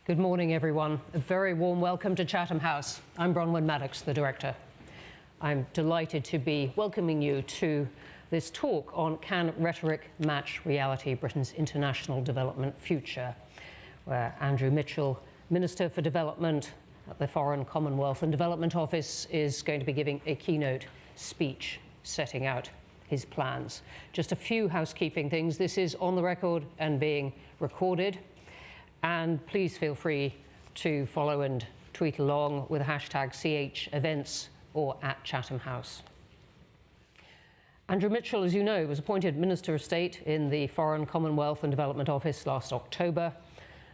Good morning, everyone. A very warm welcome to Chatham House. I'm Bronwyn Maddox, the director. I'm delighted to be welcoming you to this talk on Can Rhetoric Match Reality? Britain's International Development Future, where Andrew Mitchell, Minister for Development at the Foreign, Commonwealth and Development Office, is going to be giving a keynote speech setting out his plans. Just a few housekeeping things. This is on the record and being recorded. And please feel free to follow and tweet along with the hashtag #CHEvents or @Chatham House. Andrew Mitchell, as you know, was appointed Minister of State in the Foreign, Commonwealth and Development Office last October,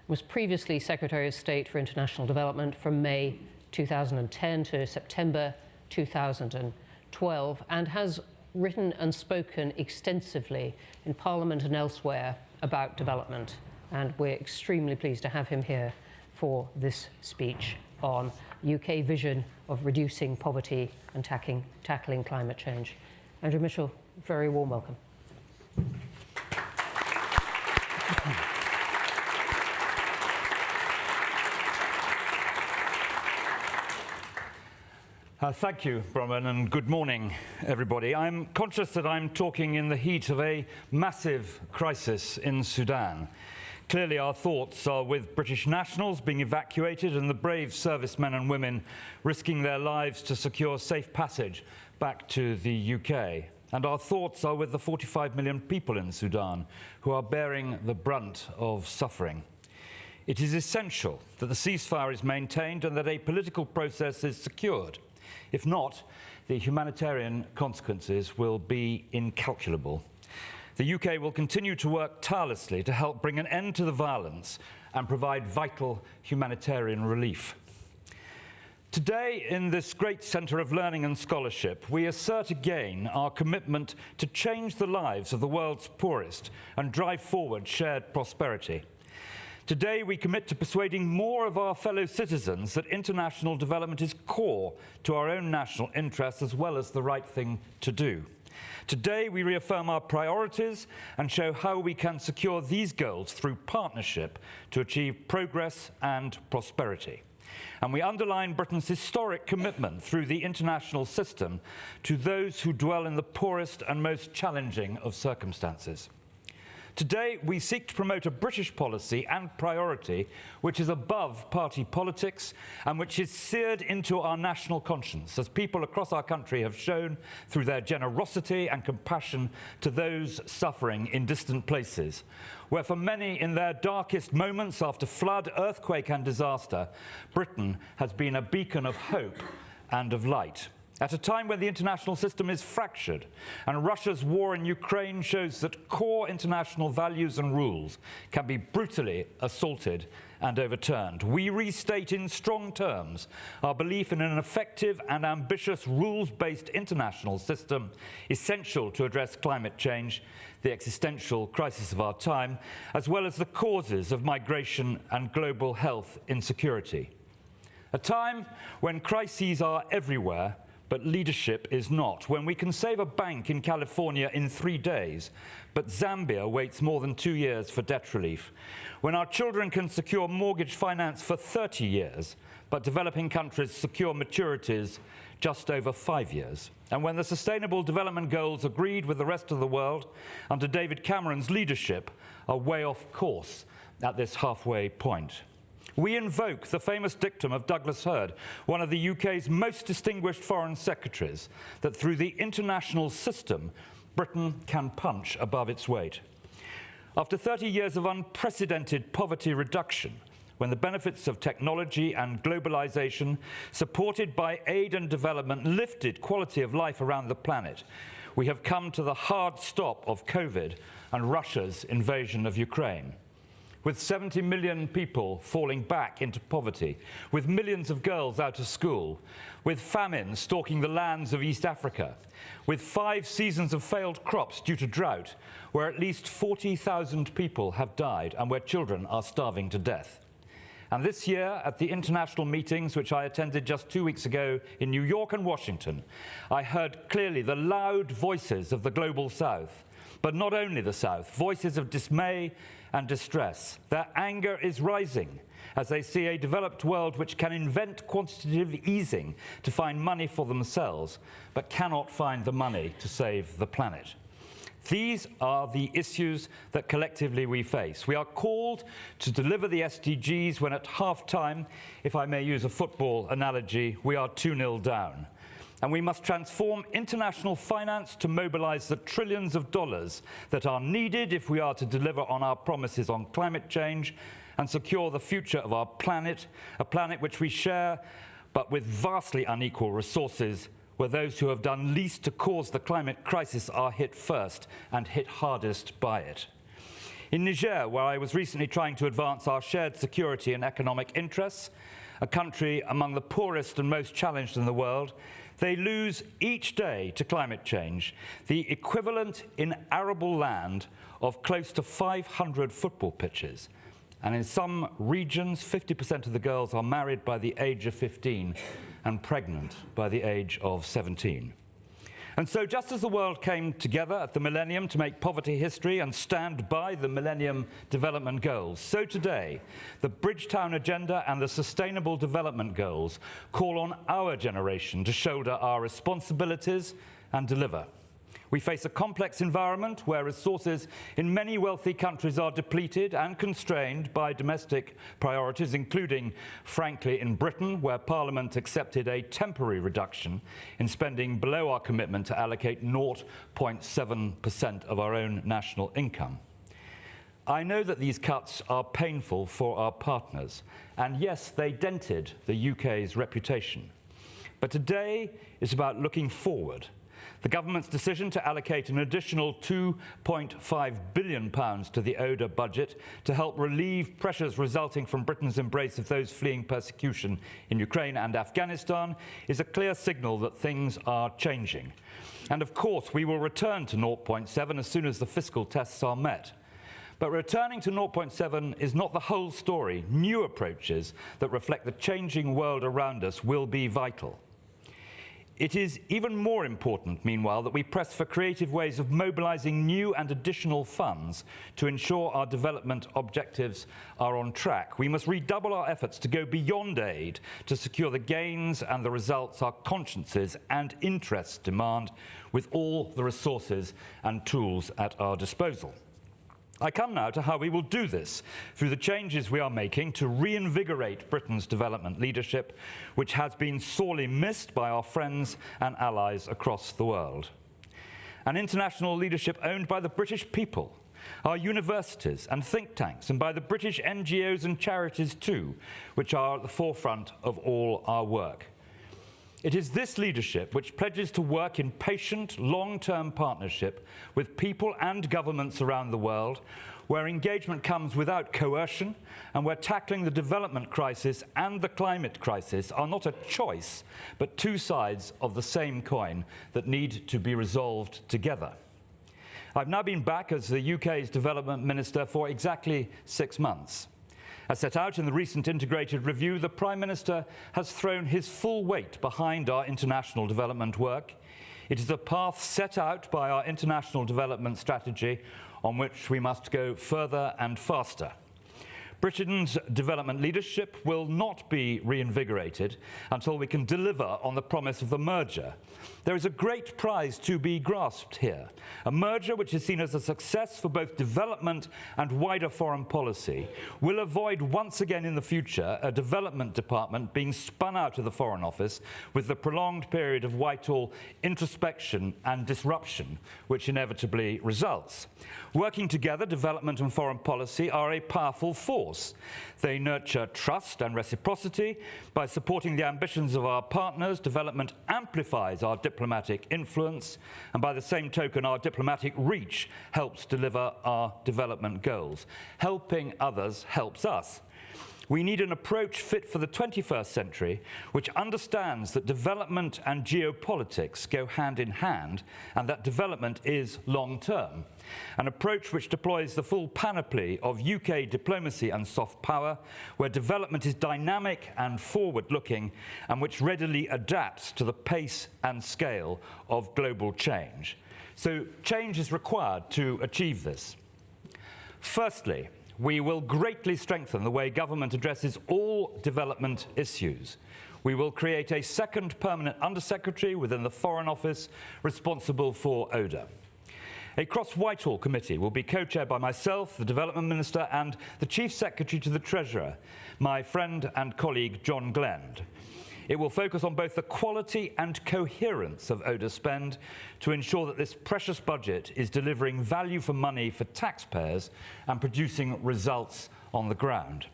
was previously Secretary of State for International Development from May 2010 to September 2012, and has written and spoken extensively in Parliament and elsewhere about development. And we're extremely pleased to have him here for this speech on UK vision of reducing poverty and tackling climate change. Andrew Mitchell, very warm welcome. Thank you, Bronwyn, and good morning, everybody. I'm conscious that I'm talking in the heat of a massive crisis in Sudan. Clearly, our thoughts are with British nationals being evacuated and the brave servicemen and women risking their lives to secure safe passage back to the UK. And our thoughts are with the 45 million people in Sudan who are bearing the brunt of suffering. It is essential that the ceasefire is maintained and that a political process is secured. If not, the humanitarian consequences will be incalculable. The UK will continue to work tirelessly to help bring an end to the violence and provide vital humanitarian relief. Today, in this great centre of learning and scholarship, we assert again our commitment to change the lives of the world's poorest and drive forward shared prosperity. Today, we commit to persuading more of our fellow citizens that international development is core to our own national interests as well as the right thing to do. Today, we reaffirm our priorities and show how we can secure these goals through partnership to achieve progress and prosperity. And we underline Britain's historic commitment through the international system to those who dwell in the poorest and most challenging of circumstances. Today, we seek to promote a British policy and priority which is above party politics and which is seared into our national conscience, as people across our country have shown through their generosity and compassion to those suffering in distant places, where for many in their darkest moments after flood, earthquake and disaster, Britain has been a beacon of hope and of light. At a time when the international system is fractured and Russia's war in Ukraine shows that core international values and rules can be brutally assaulted and overturned, we restate in strong terms our belief in an effective and ambitious rules-based international system essential to address climate change, the existential crisis of our time, as well as the causes of migration and global health insecurity. A time when crises are everywhere, but leadership is not. When we can save a bank in California in 3 days, but Zambia waits more than 2 years for debt relief. When our children can secure mortgage finance for 30 years, but developing countries secure maturities just over 5 years. And when the Sustainable Development Goals agreed with the rest of the world under David Cameron's leadership are way off course at this halfway point. We invoke the famous dictum of Douglas Hurd, one of the UK's most distinguished foreign secretaries, that through the international system, Britain can punch above its weight. After 30 years of unprecedented poverty reduction, when the benefits of technology and globalization, supported by aid and development, lifted quality of life around the planet, we have come to the hard stop of COVID and Russia's invasion of Ukraine. With 70 million people falling back into poverty, with millions of girls out of school, with famine stalking the lands of East Africa, with 5 seasons of failed crops due to drought, where at least 40,000 people have died and where children are starving to death. And this year, at the international meetings which I attended just 2 weeks ago in New York and Washington, I heard clearly the loud voices of the Global South, But not only the South. Voices of dismay and distress. Their anger is rising as they see a developed world which can invent quantitative easing to find money for themselves, but cannot find the money to save the planet. These are the issues that collectively we face. We are called to deliver the SDGs when at half-time, if I may use a football analogy, we are 2-0 down. And we must transform international finance to mobilize the trillions of dollars that are needed if we are to deliver on our promises on climate change and secure the future of our planet, a planet which we share, but with vastly unequal resources, where those who have done least to cause the climate crisis are hit first and hit hardest by it. In Niger, where I was recently trying to advance our shared security and economic interests, a country among the poorest and most challenged in the world, they lose each day to climate change the equivalent in arable land of close to 500 football pitches. And in some regions, 50% of the girls are married by the age of 15 and pregnant by the age of 17. And so just as the world came together at the millennium to make poverty history and stand by the Millennium Development Goals, so today the Bridgetown Agenda and the Sustainable Development Goals call on our generation to shoulder our responsibilities and deliver. We face a complex environment where resources in many wealthy countries are depleted and constrained by domestic priorities, including, frankly, in Britain, where Parliament accepted a temporary reduction in spending below our commitment to allocate 0.7% of our own national income. I know that these cuts are painful for our partners, and yes, they dented the UK's reputation. But today is about looking forward. The government's decision to allocate an additional £2.5 billion to the ODA budget to help relieve pressures resulting from Britain's embrace of those fleeing persecution in Ukraine and Afghanistan is a clear signal that things are changing. And of course, we will return to 0.7 as soon as the fiscal tests are met. But returning to 0.7 is not the whole story. New approaches that reflect the changing world around us will be vital. It is even more important, meanwhile, that we press for creative ways of mobilizing new and additional funds to ensure our development objectives are on track. We must redouble our efforts to go beyond aid to secure the gains and the results our consciences and interests demand with all the resources and tools at our disposal. I come now to how we will do this through the changes we are making to reinvigorate Britain's development leadership, which has been sorely missed by our friends and allies across the world. An international leadership owned by the British people, our universities and think tanks, and by the British NGOs and charities too, which are at the forefront of all our work. It is this leadership which pledges to work in patient, long-term partnership with people and governments around the world, where engagement comes without coercion, and where tackling the development crisis and the climate crisis are not a choice, but two sides of the same coin that need to be resolved together. I've now been back as the UK's Development Minister for exactly 6 months. As set out in the recent integrated review, the Prime Minister has thrown his full weight behind our international development work. It is a path set out by our international development strategy on which we must go further and faster. Britain's development leadership will not be reinvigorated until we can deliver on the promise of the merger. There is a great prize to be grasped here, a merger which is seen as a success for both development and wider foreign policy, will avoid once again in the future a development department being spun out of the Foreign Office with the prolonged period of Whitehall introspection and disruption which inevitably results. Working together, development and foreign policy are a powerful force. They nurture trust and reciprocity. By supporting the ambitions of our partners, development amplifies our diplomatic influence, and by the same token, our diplomatic reach helps deliver our development goals. Helping others helps us. We need an approach fit for the 21st century, which understands that development and geopolitics go hand in hand, and that development is long-term. An approach which deploys the full panoply of UK diplomacy and soft power, where development is dynamic and forward-looking, and which readily adapts to the pace and scale of global change. So change is required to achieve this. Firstly, we will greatly strengthen the way government addresses all development issues. We will create a second permanent undersecretary within the Foreign Office responsible for ODA. A cross-Whitehall committee will be co-chaired by myself, the Development Minister, and the Chief Secretary to the Treasurer, my friend and colleague John Glend. It will focus on both the quality and coherence of ODA spend to ensure that this precious budget is delivering value for money for taxpayers and producing results on the ground.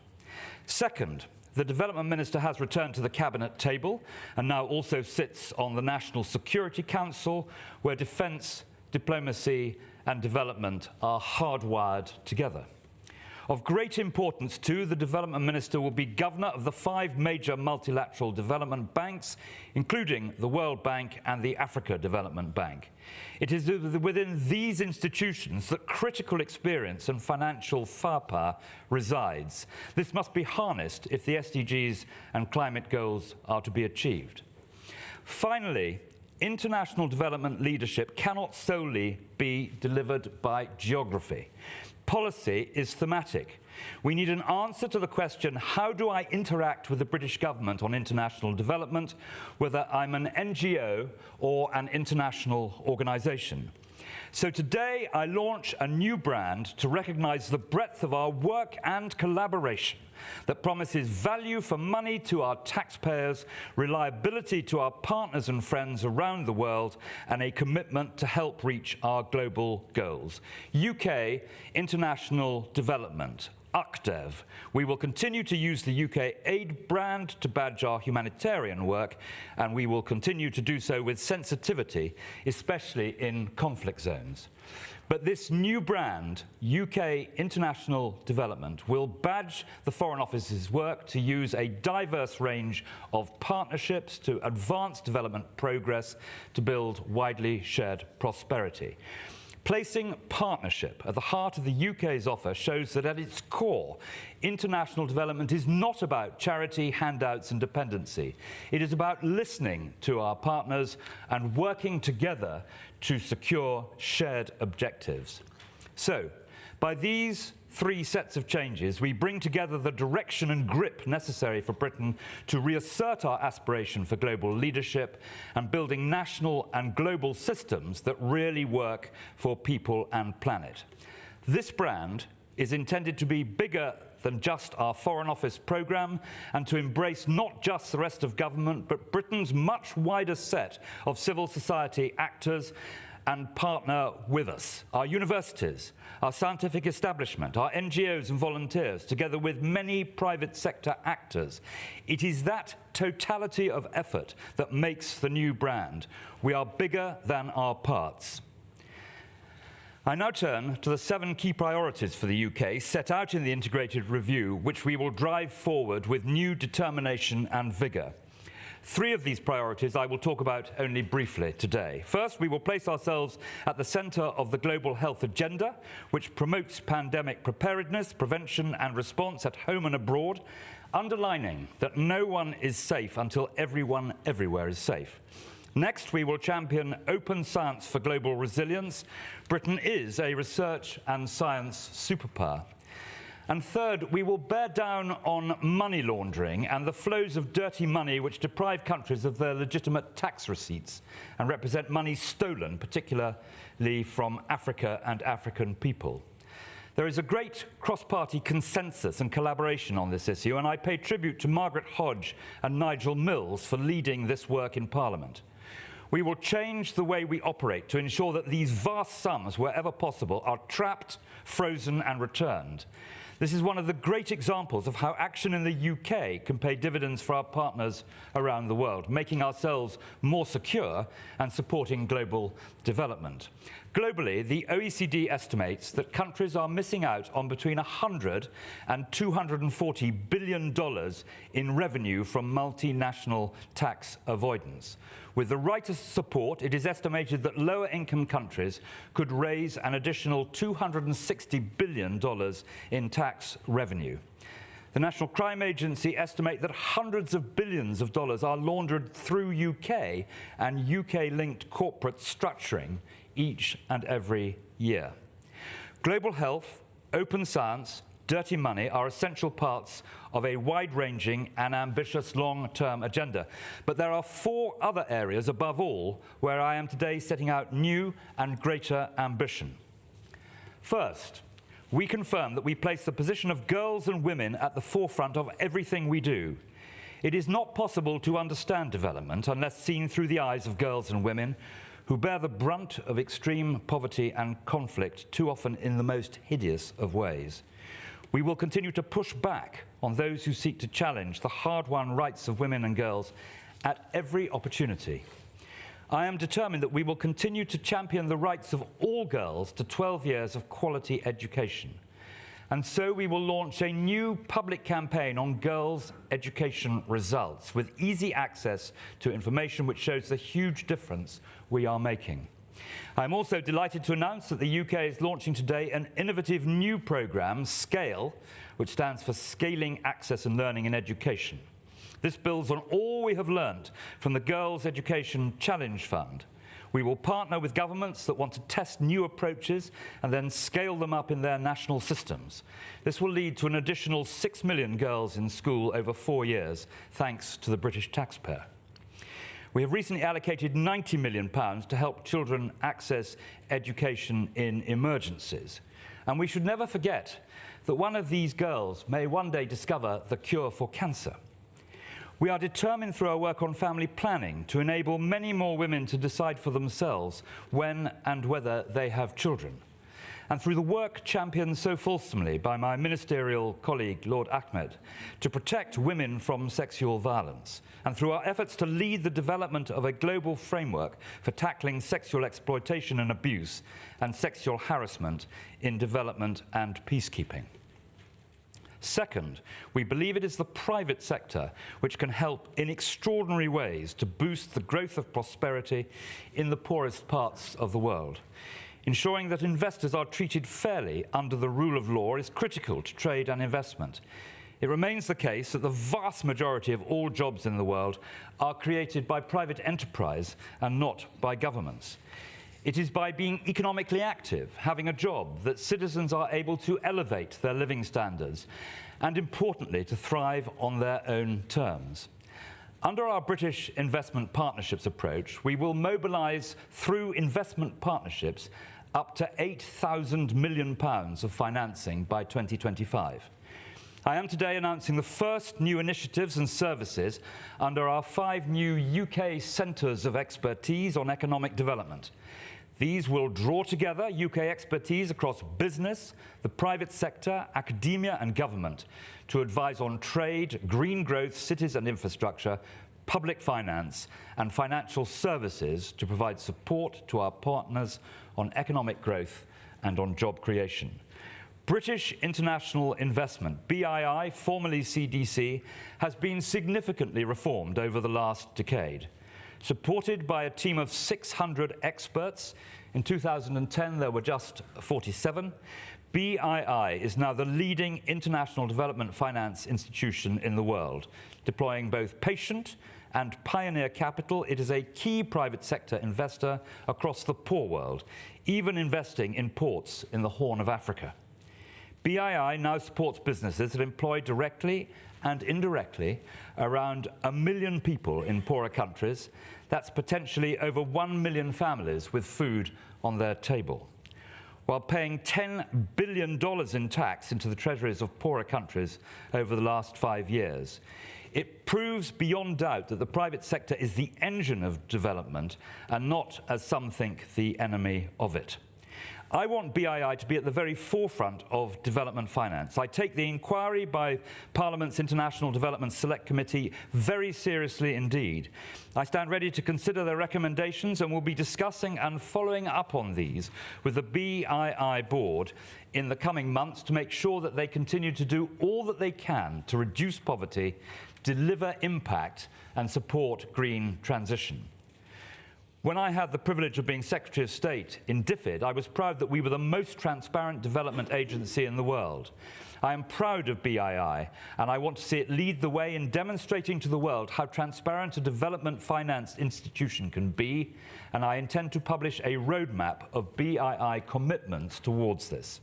Second, the Development Minister has returned to the Cabinet table and now also sits on the National Security Council, where defence, diplomacy and development are hardwired together. Of great importance too, the Development Minister will be governor of the 5 major multilateral development banks, including the World Bank and the Africa Development Bank. It is within these institutions that critical experience and financial firepower resides. This must be harnessed if the SDGs and climate goals are to be achieved. Finally, international development leadership cannot solely be delivered by geography. Policy is thematic. We need an answer to the question, how do I interact with the British government on international development, whether I'm an NGO or an international organisation? So today I launch a new brand to recognise the breadth of our work and collaboration that promises value for money to our taxpayers, reliability to our partners and friends around the world, and a commitment to help reach our global goals. UK International Development. UCDEV. We will continue to use the UK aid brand to badge our humanitarian work, and we will continue to do so with sensitivity, especially in conflict zones. But this new brand, UK International Development, will badge the Foreign Office's work to use a diverse range of partnerships to advance development progress to build widely shared prosperity. Placing partnership at the heart of the UK's offer shows that at its core, international development is not about charity, handouts and dependency. It is about listening to our partners and working together to secure shared objectives. So, by these 3 sets of changes, we bring together the direction and grip necessary for Britain to reassert our aspiration for global leadership and building national and global systems that really work for people and planet. This brand is intended to be bigger than just our Foreign Office programme and to embrace not just the rest of government, but Britain's much wider set of civil society actors and partner with us, our universities, our scientific establishment, our NGOs and volunteers, together with many private sector actors. It is that totality of effort that makes the new brand. We are bigger than our parts. I now turn to the 7 key priorities for the UK set out in the integrated review, which we will drive forward with new determination and vigour. 3 of these priorities I will talk about only briefly today. First, we will place ourselves at the centre of the global health agenda, which promotes pandemic preparedness, prevention and response at home and abroad, underlining that no one is safe until everyone everywhere is safe. Next, we will champion open science for global resilience. Britain is a research and science superpower. And third, we will bear down on money laundering and the flows of dirty money which deprive countries of their legitimate tax receipts and represent money stolen, particularly from Africa and African people. There is a great cross-party consensus and collaboration on this issue, and I pay tribute to Margaret Hodge and Nigel Mills for leading this work in Parliament. We will change the way we operate to ensure that these vast sums, wherever possible, are trapped, frozen and returned. This is one of the great examples of how action in the UK can pay dividends for our partners around the world, making ourselves more secure and supporting global development. Globally, the OECD estimates that countries are missing out on between $100 and $240 billion in revenue from multinational tax avoidance. With the right support, it is estimated that lower-income countries could raise an additional $260 billion in tax revenue. The National Crime Agency estimate that hundreds of billions of dollars are laundered through UK and UK-linked corporate structuring each and every year. Global health, open science, dirty money are essential parts of a wide-ranging and ambitious long-term agenda. But there are 4 other areas above all where I am today setting out new and greater ambition. First, we confirm that we place the position of girls and women at the forefront of everything we do. It is not possible to understand development unless seen through the eyes of girls and women who bear the brunt of extreme poverty and conflict, too often in the most hideous of ways. We will continue to push back on those who seek to challenge the hard-won rights of women and girls at every opportunity. I am determined that we will continue to champion the rights of all girls to 12 years of quality education. And so we will launch a new public campaign on girls' education results with easy access to information which shows the huge difference we are making. I'm also delighted to announce that the UK is launching today an innovative new programme, SCALE, which stands for Scaling Access and Learning in Education. This builds on all we have learned from the Girls' Education Challenge Fund. We will partner with governments that want to test new approaches and then scale them up in their national systems. This will lead to an additional 6 million girls in school over 4 years, thanks to the British taxpayer. We have recently allocated £90 million to help children access education in emergencies. And we should never forget that one of these girls may one day discover the cure for cancer. We are determined through our work on family planning to enable many more women to decide for themselves when and whether they have children. And through the work championed so fulsomely by my ministerial colleague, Lord Ahmed, to protect women from sexual violence, and through our efforts to lead the development of a global framework for tackling sexual exploitation and abuse and sexual harassment in development and peacekeeping. Second, we believe it is the private sector which can help in extraordinary ways to boost the growth of prosperity in the poorest parts of the world. Ensuring that investors are treated fairly under the rule of law is critical to trade and investment. It remains the case that the vast majority of all jobs in the world are created by private enterprise and not by governments. It is by being economically active, having a job, that citizens are able to elevate their living standards and, importantly, to thrive on their own terms. Under our British investment partnerships approach, we will mobilise through investment partnerships up to £8,000 million of financing by 2025. I am today announcing the first new initiatives and services under our 5 new UK centres of expertise on economic development. These will draw together UK expertise across business, the private sector, academia and government to advise on trade, green growth, cities and infrastructure, public finance and financial services to provide support to our partners on economic growth and on job creation. British International Investment, BII, formerly CDC, has been significantly reformed over the last decade. Supported by a team of 600 experts, in 2010 there were just 47, BII is now the leading international development finance institution in the world. Deploying both patient and pioneer capital, it is a key private sector investor across the poor world, even investing in ports in the Horn of Africa. BII now supports businesses that employ directly and indirectly around 1 million people in poorer countries. That's potentially over 1 million families with food on their table. While paying $10 billion in tax into the treasuries of poorer countries over the last 5 years, it proves beyond doubt that the private sector is the engine of development and not, as some think, the enemy of it. I want BII to be at the very forefront of development finance. I take the inquiry by Parliament's International Development Select Committee very seriously indeed. I stand ready to consider their recommendations and will be discussing and following up on these with the BII board in the coming months to make sure that they continue to do all that they can to reduce poverty, deliver impact and support green transition. When I had the privilege of being Secretary of State in DFID, I was proud that we were the most transparent development agency in the world. I am proud of BII, and I want to see it lead the way in demonstrating to the world how transparent a development finance institution can be, and I intend to publish a roadmap of BII commitments towards this.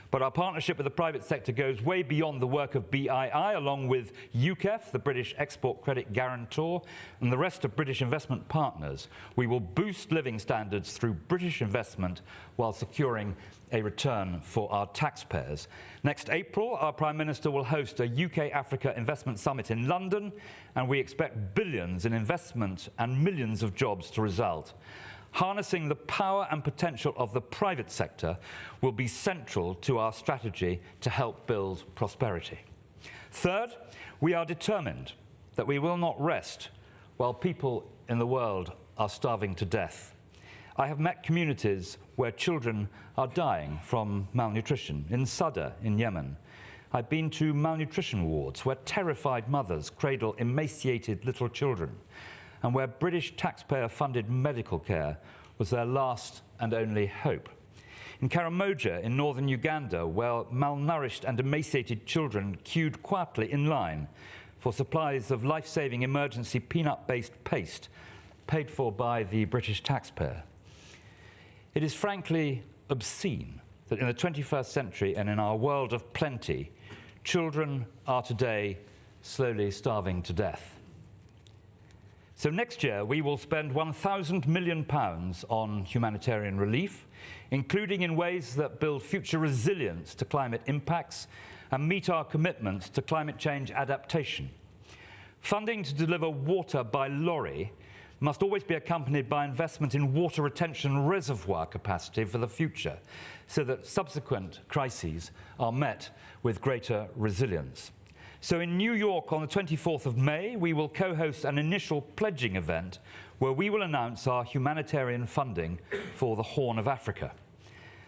But our partnership with the private sector goes way beyond the work of BII, along with UKEF, the British Export Credit Guarantor, and the rest of British investment partners. We will boost living standards through British investment while securing a return for our taxpayers. Next April, our Prime Minister will host a UK-Africa Investment Summit in London, and we expect billions in investment and millions of jobs to result. Harnessing the power and potential of the private sector will be central to our strategy to help build prosperity. Third, we are determined that we will not rest while people in the world are starving to death. I have met communities where children are dying from malnutrition, in Sadr in Yemen. I've been to malnutrition wards where terrified mothers cradle emaciated little children, and where British taxpayer-funded medical care was their last and only hope. In Karamoja in northern Uganda, where malnourished and emaciated children queued quietly in line for supplies of life-saving emergency peanut-based paste paid for by the British taxpayer. It is frankly obscene that in the 21st century and in our world of plenty, children are today slowly starving to death. So next year, we will spend £1,000 million on humanitarian relief, including in ways that build future resilience to climate impacts and meet our commitments to climate change adaptation. Funding to deliver water by lorry must always be accompanied by investment in water retention reservoir capacity for the future, so that subsequent crises are met with greater resilience. So in New York on the 24th of May, we will co-host an initial pledging event where we will announce our humanitarian funding for the Horn of Africa.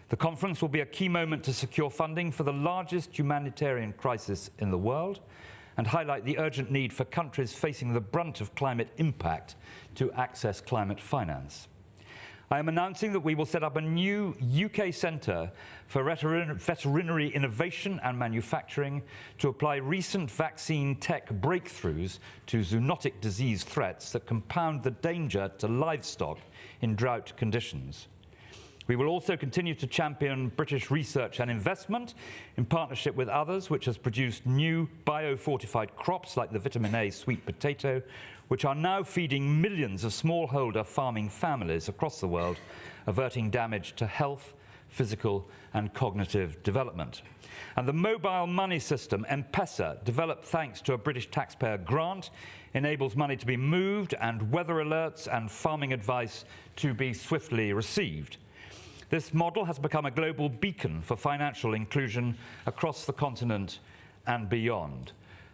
The conference will be a key moment to secure funding for the largest humanitarian crisis in the world and highlight the urgent need for countries facing the brunt of climate impact to access climate finance. I am announcing that we will set up a new UK Centre for Veterinary Innovation and Manufacturing to apply recent vaccine tech breakthroughs to zoonotic disease threats that compound the danger to livestock in drought conditions. We will also continue to champion British research and investment in partnership with others, which has produced new biofortified crops like the vitamin A sweet potato, which are now feeding millions of smallholder farming families across the world, averting damage to health, physical and cognitive development. And the mobile money system, M-Pesa, developed thanks to a British taxpayer grant, enables money to be moved and weather alerts and farming advice to be swiftly received. This model has become a global beacon for financial inclusion across the continent and beyond.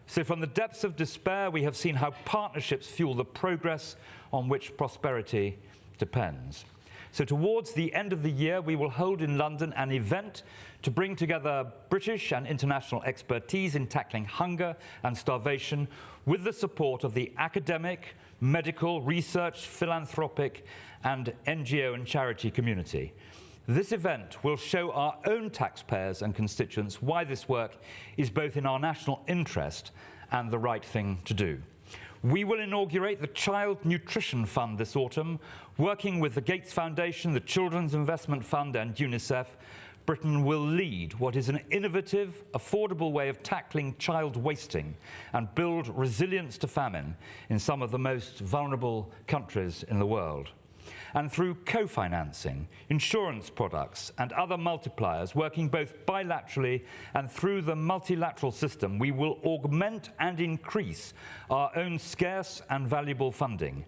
So from the depths of despair, we have seen how partnerships fuel the progress on which prosperity depends. So towards the end of the year, we will hold in London an event to bring together British and international expertise in tackling hunger and starvation with the support of the academic, medical, research, philanthropic, and NGO and charity community. This event will show our own taxpayers and constituents why this work is both in our national interest and the right thing to do. We will inaugurate the Child Nutrition Fund this autumn, working with the Gates Foundation, the Children's Investment Fund and UNICEF. Britain will lead what is an innovative, affordable way of tackling child wasting and build resilience to famine in some of the most vulnerable countries in the world. And through co-financing, insurance products and other multipliers, working both bilaterally and through the multilateral system, we will augment and increase our own scarce and valuable funding.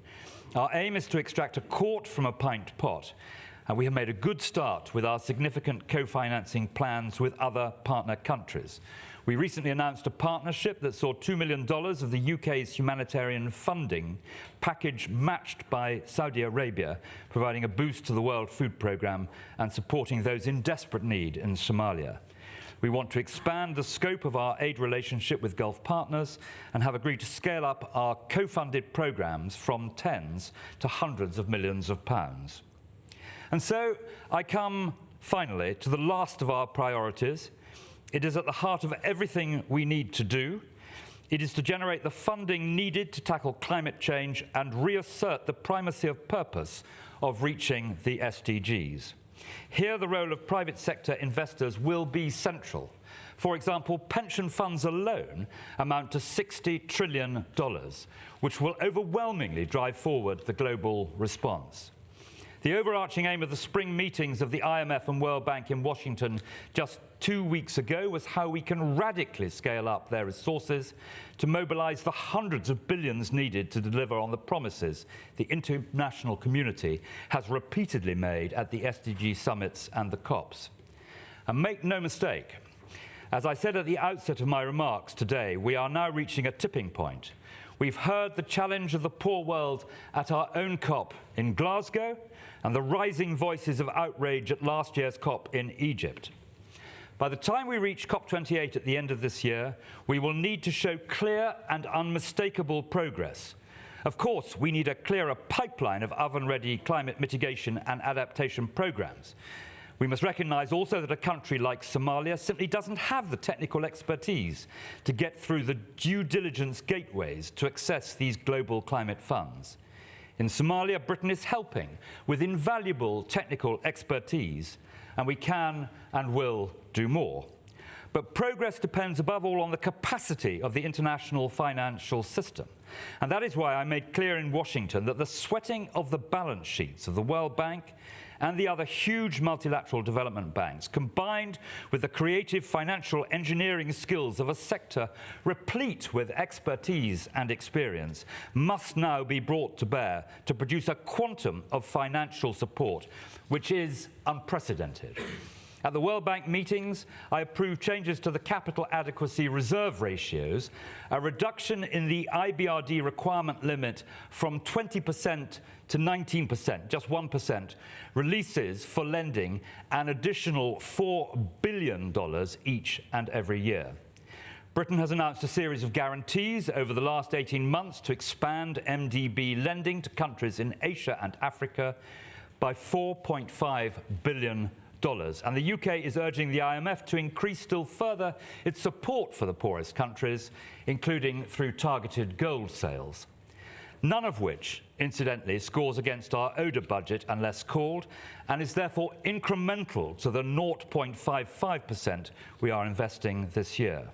Our aim is to extract a quart from a pint pot, and we have made a good start with our significant co-financing plans with other partner countries. We recently announced a partnership that saw $2 million of the UK's humanitarian funding package matched by Saudi Arabia, providing a boost to the World Food Programme and supporting those in desperate need in Somalia. We want to expand the scope of our aid relationship with Gulf partners and have agreed to scale up our co-funded programmes from tens to hundreds of millions of pounds. And so I come finally to the last of our priorities. It is at the heart of everything we need to do. It is to generate the funding needed to tackle climate change and reassert the primacy of purpose of reaching the SDGs. Here, the role of private sector investors will be central. For example, pension funds alone amount to $60 trillion, which will overwhelmingly drive forward the global response. The overarching aim of the spring meetings of the IMF and World Bank in Washington just 2 weeks ago was how we can radically scale up their resources to mobilize the hundreds of billions needed to deliver on the promises the international community has repeatedly made at the SDG summits and the COPs. And make no mistake, as I said at the outset of my remarks today, we are now reaching a tipping point. We've heard the challenge of the poor world at our own COP in Glasgow and the rising voices of outrage at last year's COP in Egypt. By the time we reach COP28 at the end of this year, we will need to show clear and unmistakable progress. Of course, we need a clearer pipeline of oven-ready climate mitigation and adaptation programs. We must recognise also that a country like Somalia simply doesn't have the technical expertise to get through the due diligence gateways to access these global climate funds. In Somalia, Britain is helping with invaluable technical expertise, and we can and will do more. But progress depends above all on the capacity of the international financial system. And that is why I made clear in Washington that the sweating of the balance sheets of the World Bank and the other huge multilateral development banks, combined with the creative financial engineering skills of a sector replete with expertise and experience, must now be brought to bear to produce a quantum of financial support which is unprecedented. At the World Bank meetings, I approved changes to the capital adequacy reserve ratios, a reduction in the IBRD requirement limit from 20% to 19%, just 1%, releases for lending an additional $4 billion each and every year. Britain has announced a series of guarantees over the last 18 months to expand MDB lending to countries in Asia and Africa by $4.5 billion. And the UK is urging the IMF to increase still further its support for the poorest countries, including through targeted gold sales. None of which, incidentally, scores against our ODA budget unless called, and is therefore incremental to the 0.55% we are investing this year.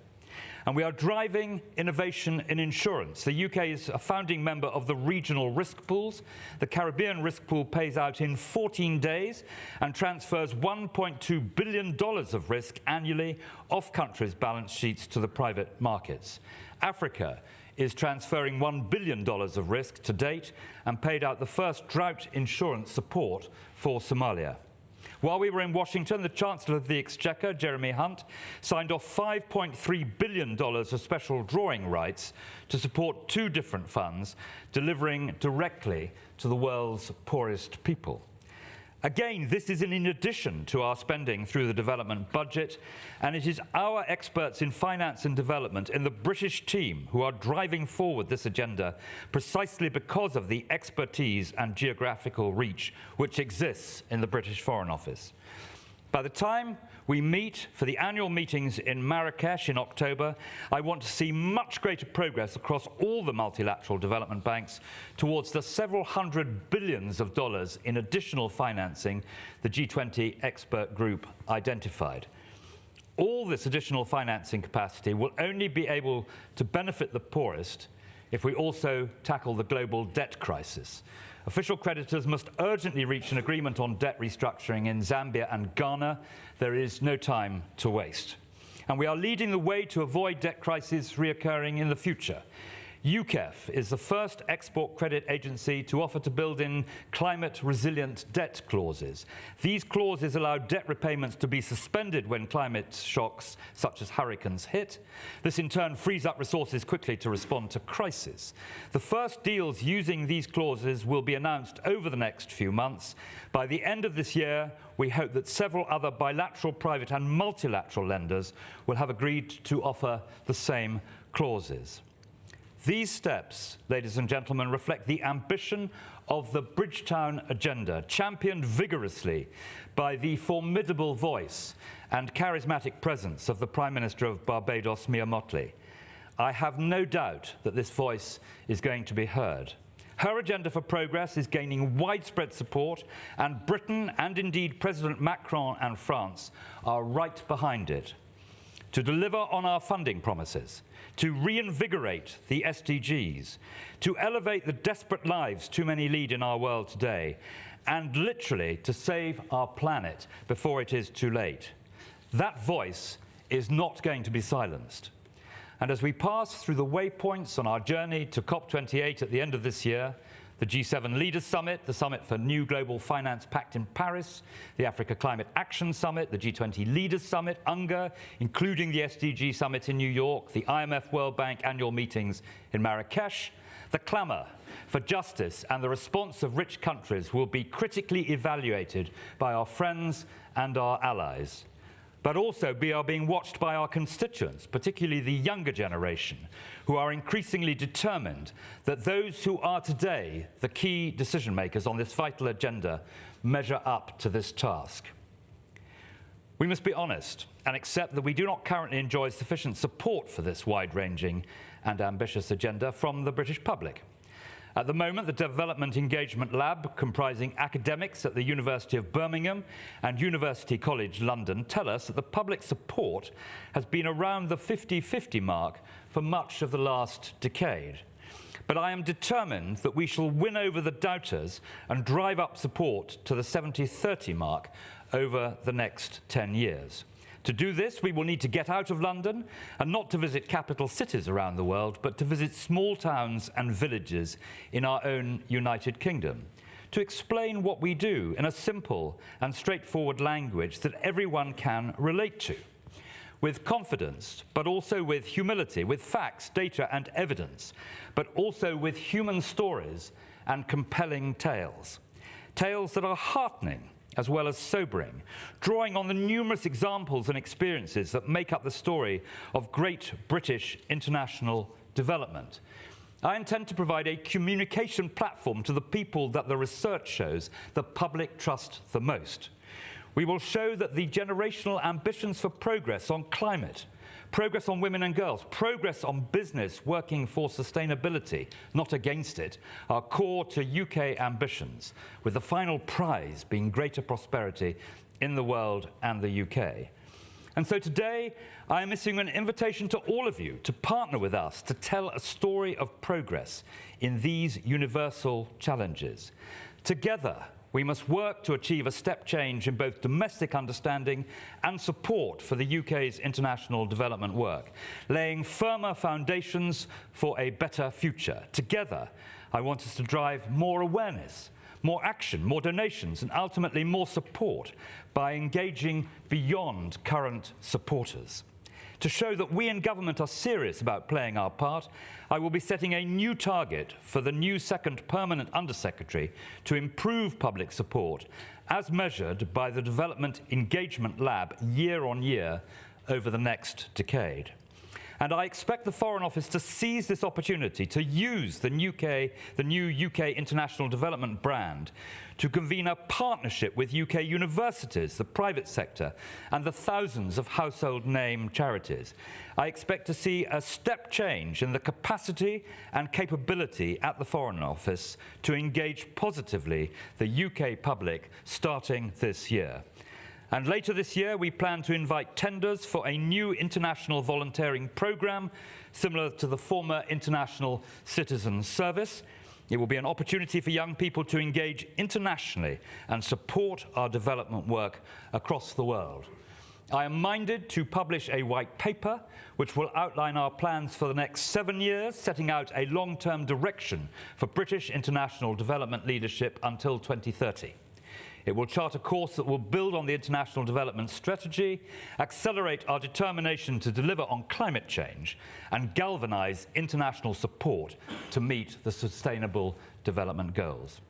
And we are driving innovation in insurance. The UK is a founding member of the regional risk pools. The Caribbean risk pool pays out in 14 days and transfers $1.2 billion of risk annually off countries' balance sheets to the private markets. Africa is transferring $1 billion of risk to date and paid out the first drought insurance support for Somalia. While we were in Washington, the Chancellor of the Exchequer, Jeremy Hunt, signed off $5.3 billion of special drawing rights to support 2 different funds, delivering directly to the world's poorest people. Again, this is in addition to our spending through the development budget, and it is our experts in finance and development in the British team who are driving forward this agenda precisely because of the expertise and geographical reach which exists in the British Foreign Office. By the time we meet for the annual meetings in Marrakesh in October, I want to see much greater progress across all the multilateral development banks towards the several hundred billions of dollars in additional financing the G20 expert group identified. All this additional financing capacity will only be able to benefit the poorest if we also tackle the global debt crisis. Official creditors must urgently reach an agreement on debt restructuring in Zambia and Ghana. There is no time to waste. And we are leading the way to avoid debt crises reoccurring in the future. UKEF is the first export credit agency to offer to build in climate-resilient debt clauses. These clauses allow debt repayments to be suspended when climate shocks, such as hurricanes, hit. This in turn frees up resources quickly to respond to crisis. The first deals using these clauses will be announced over the next few months. By the end of this year, we hope that several other bilateral, private and multilateral lenders will have agreed to offer the same clauses. These steps, ladies and gentlemen, reflect the ambition of the Bridgetown Agenda, championed vigorously by the formidable voice and charismatic presence of the Prime Minister of Barbados, Mia Mottley. I have no doubt that this voice is going to be heard. Her agenda for progress is gaining widespread support, and Britain, and indeed President Macron and France, are right behind it. To deliver on our funding promises, to reinvigorate the SDGs, to elevate the desperate lives too many lead in our world today, and literally to save our planet before it is too late. That voice is not going to be silenced. And as we pass through the waypoints on our journey to COP28 at the end of this year, the G7 Leaders Summit, the Summit for New Global Finance Pact in Paris, the Africa Climate Action Summit, the G20 Leaders Summit, UNGA, including the SDG Summit in New York, the IMF World Bank annual meetings in Marrakesh, the clamour for justice and the response of rich countries will be critically evaluated by our friends and our allies. But also we are being watched by our constituents, particularly the younger generation, who are increasingly determined that those who are today the key decision makers on this vital agenda measure up to this task. We must be honest and accept that we do not currently enjoy sufficient support for this wide-ranging and ambitious agenda from the British public. At the moment, the Development Engagement Lab, comprising academics at the University of Birmingham and University College London, tell us that the public support has been around the 50-50 mark for much of the last decade. But I am determined that we shall win over the doubters and drive up support to the 70-30 mark over the next 10 years. To do this, we will need to get out of London and not to visit capital cities around the world, but to visit small towns and villages in our own United Kingdom, to explain what we do in a simple and straightforward language that everyone can relate to, with confidence, but also with humility, with facts, data and evidence, but also with human stories and compelling tales. Tales that are heartening as well as sobering, drawing on the numerous examples and experiences that make up the story of great British international development. I intend to provide a communication platform to the people that the research shows the public trust the most. We will show that the generational ambitions for progress on climate, progress on women and girls, progress on business working for sustainability, not against it, are core to UK ambitions, with the final prize being greater prosperity in the world and the UK. And so today, I am issuing an invitation to all of you to partner with us to tell a story of progress in these universal challenges. Together, we must work to achieve a step change in both domestic understanding and support for the UK's international development work, laying firmer foundations for a better future. Together, I want us to drive more awareness, more action, more donations, and ultimately more support by engaging beyond current supporters. To show that we in government are serious about playing our part, I will be setting a new target for the new second permanent Undersecretary to improve public support as measured by the Development Engagement Lab year on year over the next decade. And I expect the Foreign Office to seize this opportunity to use the new UK International Development brand to convene a partnership with UK universities, the private sector, and the thousands of household name charities. I expect to see a step change in the capacity and capability at the Foreign Office to engage positively the UK public starting this year. And later this year, we plan to invite tenders for a new international volunteering programme, similar to the former International Citizen Service. It will be an opportunity for young people to engage internationally and support our development work across the world. I am minded to publish a white paper which will outline our plans for the next 7 years, setting out a long-term direction for British international development leadership until 2030. It will chart a course that will build on the international development strategy, accelerate our determination to deliver on climate change, and galvanise international support to meet the Sustainable Development Goals.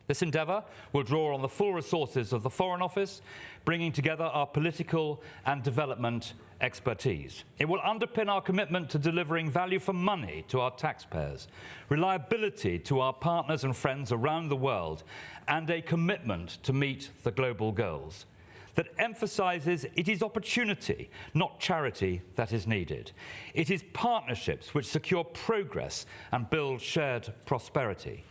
This endeavour will draw on the full resources of the Foreign Office, bringing together our political and development expertise. It will underpin our commitment to delivering value for money to our taxpayers, reliability to our partners and friends around the world, and a commitment to meet the global goals that emphasises it is opportunity, not charity, that is needed. It is partnerships which secure progress and build shared prosperity.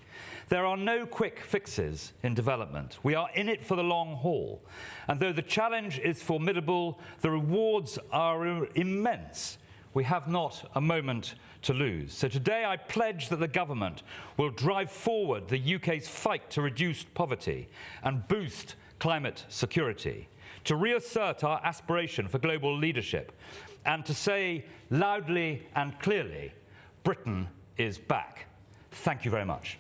There are no quick fixes in development. We are in it for the long haul. And though the challenge is formidable, the rewards are immense. We have not a moment to lose. So today I pledge that the government will drive forward the UK's fight to reduce poverty and boost climate security, to reassert our aspiration for global leadership, and to say loudly and clearly, Britain is back. Thank you very much.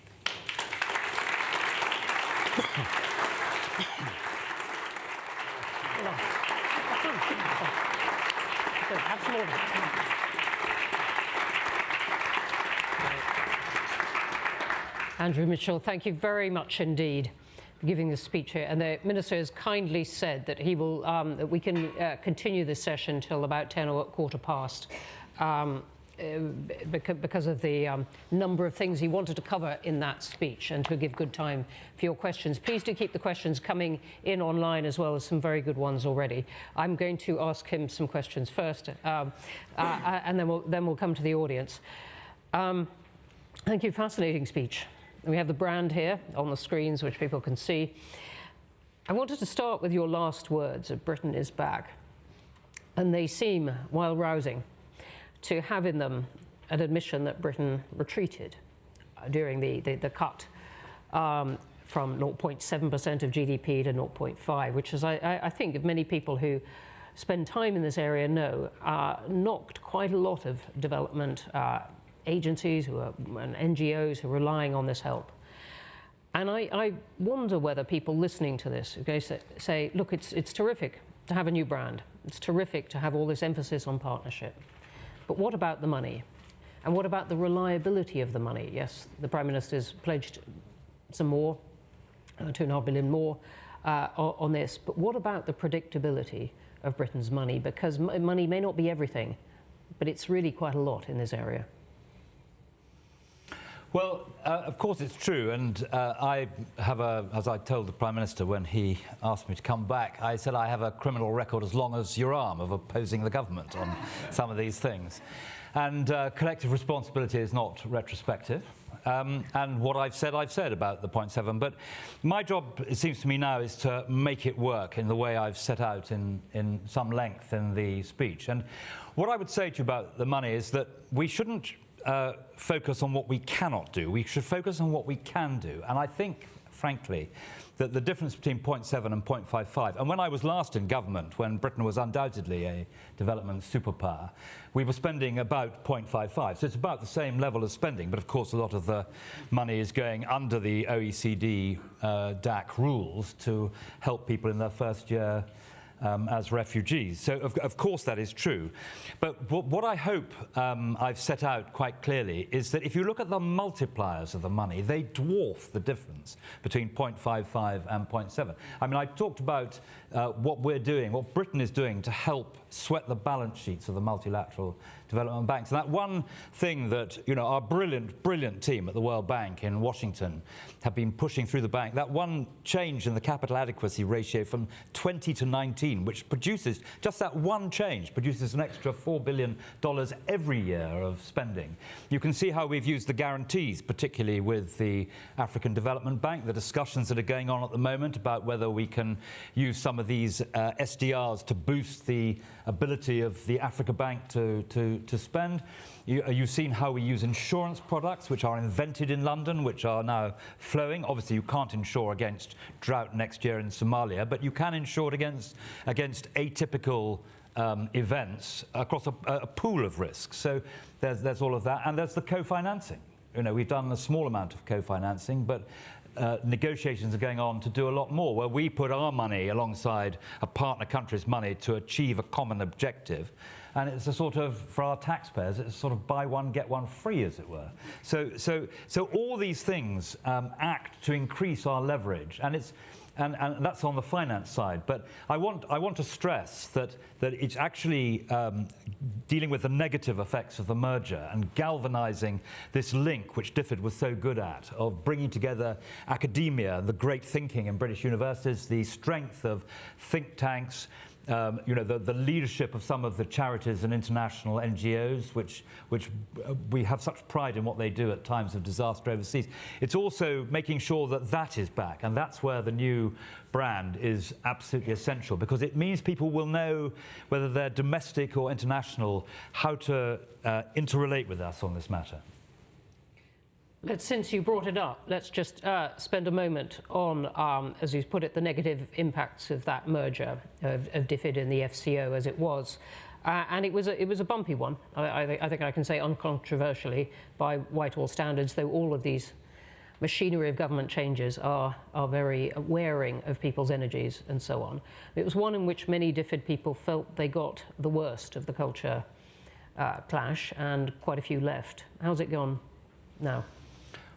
Andrew Mitchell, thank you very much indeed for giving this speech here. And the Minister has kindly said that he will, that we can continue this session till about 10 or quarter past. Because of the number of things he wanted to cover in that speech and to give good time for your questions. Please do keep the questions coming in online as well as some very good ones already. I'm going to ask him some questions first and then we'll come to the audience. Thank you, fascinating speech. We have the brand here on the screens which people can see. I wanted to start with your last words of Britain is back. And they seem, while rousing, to have in them an admission that Britain retreated during the cut from 0.7% of GDP to 0.5%, which is, I think, of many people who spend time in this area know, knocked quite a lot of development agencies and NGOs who are relying on this help. And I wonder whether people listening to this say, look, it's terrific to have a new brand. It's terrific to have all this emphasis on partnership. But what about the money? And what about the reliability of the money? Yes, the Prime Minister's pledged some more, £2.5 billion more on this. But what about the predictability of Britain's money? Because money may not be everything, but it's really quite a lot in this area. Well, of course it's true, and I have as I told the Prime Minister when he asked me to come back, I said I have a criminal record as long as your arm of opposing the government on some of these things. And collective responsibility is not retrospective. And what I've said about the 0.7. But my job, it seems to me now, is to make it work in the way I've set out in some length in the speech. And what I would say to you about the money is that we shouldn't focus on what we cannot do. We should focus on what we can do. And I think, frankly, that the difference between 0.7 and 0.55, and when I was last in government, when Britain was undoubtedly a development superpower, we were spending about 0.55. So it's about the same level of spending, but of course a lot of the money is going under the OECD DAC rules to help people in their first year as refugees. So of course that is true. But what I hope I've set out quite clearly is that if you look at the multipliers of the money, they dwarf the difference between 0.55 and 0.7. I mean, I talked about what we're doing, what Britain is doing to help sweat the balance sheets of the multilateral development banks. And that one thing that, you know, our brilliant team at the World Bank in Washington have been pushing through the bank, that one change in the capital adequacy ratio from 20 to 19, which produces, just that one change, produces an extra $4 billion every year of spending. You can see how we've used the guarantees, particularly with the African Development Bank, the discussions that are going on at the moment about whether we can use some of these SDRs to boost the ability of the Africa Bank to spend. You've seen how we use insurance products, which are invented in London, which are now flowing. Obviously, you can't insure against drought next year in Somalia, but you can insure it against atypical events across a pool of risks. So there's all of that, and there's the co-financing. We've done a small amount of co-financing, but negotiations are going on to do a lot more, where we put our money alongside a partner country's money to achieve a common objective. And it's a sort of, for our taxpayers, it's a sort of buy one, get one free, as it were. So all these things act to increase our leverage, and that's on the finance side. But I want to stress that it's actually dealing with the negative effects of the merger and galvanizing this link, which DFID was so good at, of bringing together academia, the great thinking in British universities, the strength of think tanks, the leadership of some of the charities and international NGOs, which we have such pride in what they do at times of disaster overseas. It's also making sure that is back, and that's where the new brand is absolutely essential, because it means people will know, whether they're domestic or international, how to interrelate with us on this matter. Since you brought it up, let's just spend a moment on, as you put it, the negative impacts of that merger of DFID and the FCO as it was. And it was a bumpy one, I think I can say uncontroversially, by Whitehall standards, though all of these machinery of government changes are very wearing of people's energies and so on. It was one in which many DFID people felt they got the worst of the culture clash, and quite a few left. How's it gone now?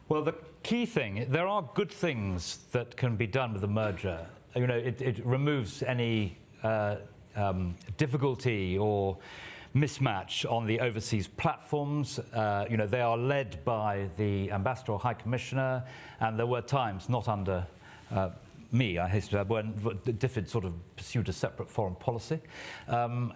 Well, the key thing, there are good things that can be done with the merger. It removes any difficulty or mismatch on the overseas platforms. They are led by the Ambassador or High Commissioner, and there were times, not under me, I hasten to add, when DFID sort of pursued a separate foreign policy.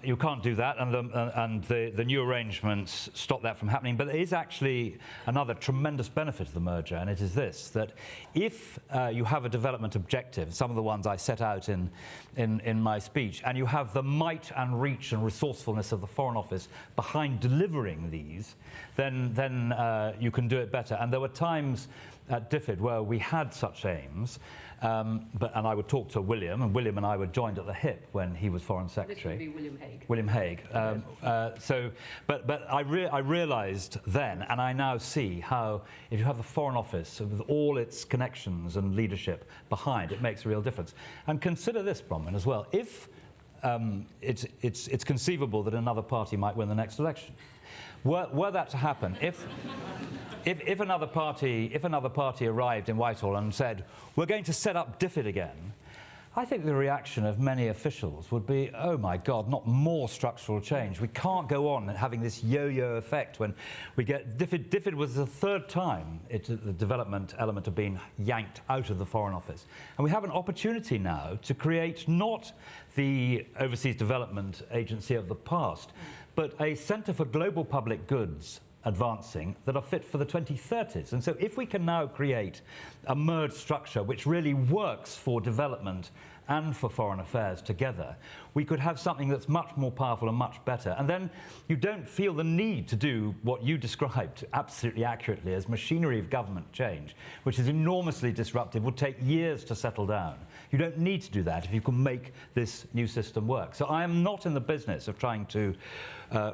You can't do that, and the new arrangements stop that from happening. But there is actually another tremendous benefit of the merger, and it is this, that if you have a development objective, some of the ones I set out in my speech, and you have the might and reach and resourcefulness of the Foreign Office behind delivering these, then you can do it better. And there were times at DFID where we had such aims, and I would talk to William, and William and I were joined at the hip when he was Foreign Secretary. This would be William Hague. William Hague. But I realised then, and I now see how, if you have the Foreign Office with all its connections and leadership behind, it makes a real difference. And consider this, Bronwyn, as well. If it's conceivable that another party might win the next election, were that to happen, if another party arrived in Whitehall and said, we're going to set up DFID again, I think the reaction of many officials would be, oh my God, not more structural change. We can't go on having this yo-yo effect when we get DFID. DFID was the third time the development element had been yanked out of the Foreign Office. And we have an opportunity now to create not the Overseas Development Agency of the past, but a centre for global public goods advancing that are fit for the 2030s. And so if we can now create a merged structure which really works for development and for foreign affairs together, we could have something that's much more powerful and much better. And then you don't feel the need to do what you described absolutely accurately as machinery of government change, which is enormously disruptive, would take years to settle down. You don't need to do that if you can make this new system work. So I am not in the business of trying to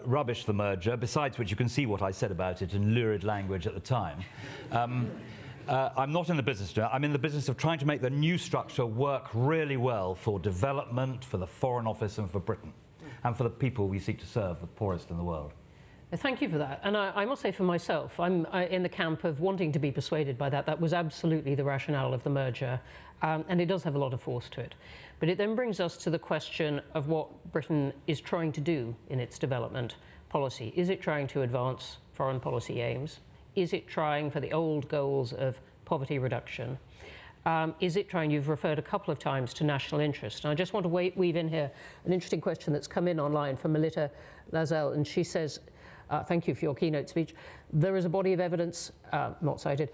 rubbish the merger, besides which you can see what I said about it in lurid language at the time. I'm not in the business of that. I'm in the business of trying to make the new structure work really well for development, for the Foreign Office and for Britain, and for the people we seek to serve, the poorest in the world. Thank you for that. And I must say for myself, I'm in the camp of wanting to be persuaded by that. That was absolutely the rationale of the merger, and it does have a lot of force to it. But it then brings us to the question of what Britain is trying to do in its development policy. Is it trying to advance foreign policy aims? Is it trying for the old goals of poverty reduction? Is it trying, you've referred a couple of times to national interest. And I just want to weave in here an interesting question that's come in online from Melita Lazelle, and she says, thank you for your keynote speech. There is a body of evidence, not cited,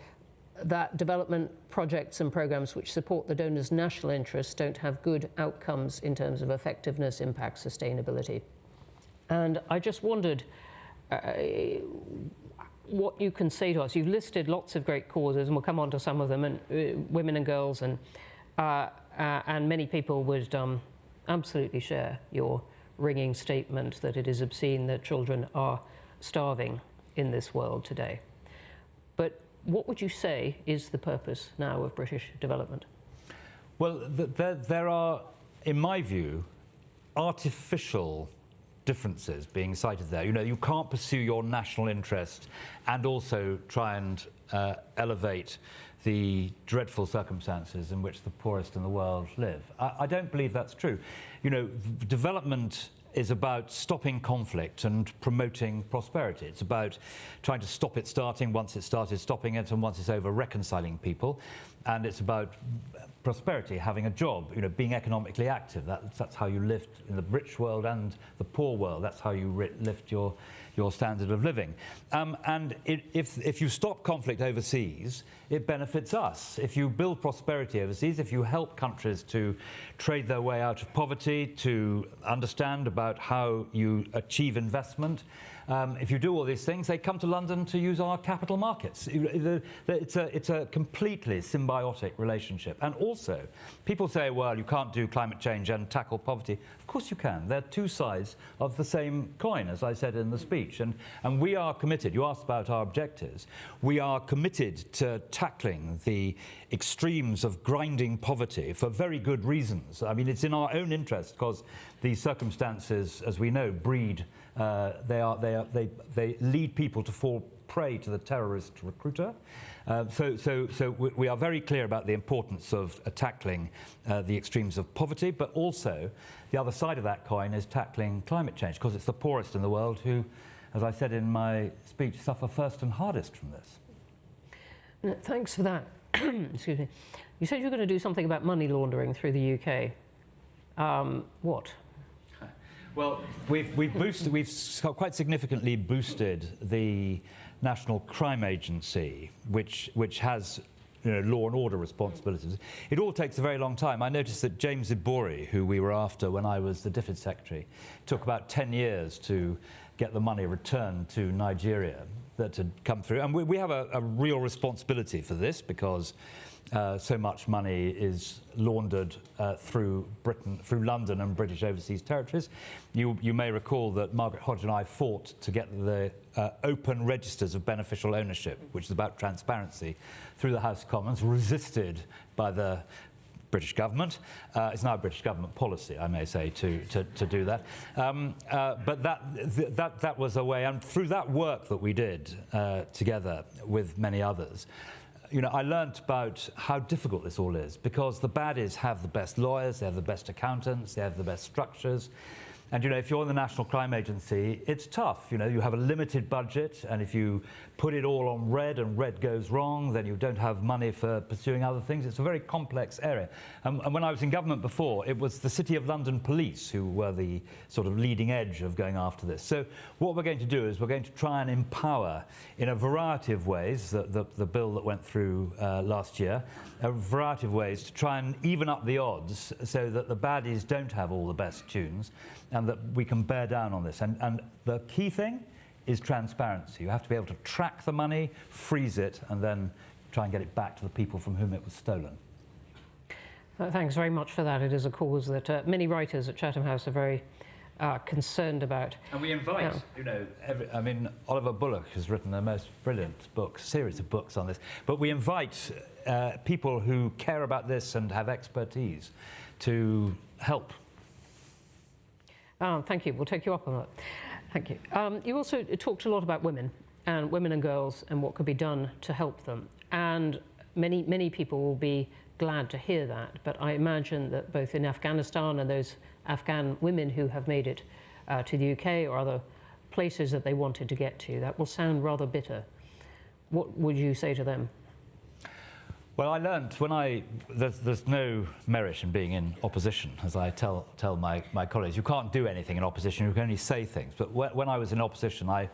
that development projects and programs which support the donor's national interests don't have good outcomes in terms of effectiveness, impact, sustainability. And I just wondered what you can say to us. You've listed lots of great causes, and we'll come on to some of them, and women and girls, and many people would absolutely share your ringing statement that it is obscene that children are starving in this world today. But what would you say is the purpose now of British development? Well, there are, in my view, artificial differences being cited there. You know, you can't pursue your national interest and also try and elevate the dreadful circumstances in which the poorest in the world live. I don't believe that's true. You know, development is about stopping conflict and promoting prosperity. It's about trying to stop it starting, once it's started, stopping it, and once it's over, reconciling people. And it's about prosperity, having a job, you know, being economically active. That's how you lift in the rich world and the poor world. That's how you lift your standard of living. And if you stop conflict overseas, it benefits us. If you build prosperity overseas, if you help countries to trade their way out of poverty, to understand about how you achieve investment, if you do all these things, they come to London to use our capital markets. It's a completely symbiotic relationship. And also, people say, well, you can't do climate change and tackle poverty. Of course you can. They're two sides of the same coin, as I said in the speech. And we are committed. You asked about our objectives. We are committed to tackling the extremes of grinding poverty for very good reasons. I mean, it's in our own interest because these circumstances, as we know, breed. They lead people to fall prey to the terrorist recruiter. So we are very clear about the importance of tackling the extremes of poverty, but also the other side of that coin is tackling climate change, because it's the poorest in the world who, as I said in my speech, suffer first and hardest from this. Thanks for that. Excuse me. You said you were going to do something about money laundering through the UK. What? Well, we've quite significantly boosted the National Crime Agency, which has, you know, law and order responsibilities. It all takes a very long time. I noticed that James Ibori, who we were after when I was the DFID secretary, took about 10 years to get the money returned to Nigeria that had come through. And we have a real responsibility for this, because so much money is laundered through Britain, through London and British overseas territories. You may recall that Margaret Hodge and I fought to get the open registers of beneficial ownership, which is about transparency, through the House of Commons, resisted by the British government. It's now a British government policy, I may say, to do that. But that was a way, and through that work that we did together with many others, you know, I learnt about how difficult this all is, because the baddies have the best lawyers, they have the best accountants, they have the best structures. And, you know, if you're in the National Crime Agency, it's tough. You know, you have a limited budget, and if you put it all on red and red goes wrong, then you don't have money for pursuing other things. It's a very complex area. And when I was in government before, it was the City of London Police who were the sort of leading edge of going after this. So what we're going to do is we're going to try and empower, in a variety of ways, the bill that went through last year, a variety of ways to try and even up the odds so that the baddies don't have all the best tunes, and that we can bear down on this. And the key thing is transparency. You have to be able to track the money, freeze it, and then try and get it back to the people from whom it was stolen. Thanks very much for that. It is a cause that many writers at Chatham House are very concerned about. And we invite, you know, I mean, Oliver Bullock has written the most brilliant book, series of books on this, but we invite people who care about this and have expertise to help. Thank you. We'll take you up on that. Thank you. You also talked a lot about women and girls and what could be done to help them. And many people will be glad to hear that. But I imagine that both in Afghanistan and those Afghan women who have made it to the UK or other places that they wanted to get to, that will sound rather bitter. What would you say to them? Well, I learned there's no merit in being in opposition, as I tell my colleagues. You can't do anything in opposition, you can only say things. But when I was in opposition, I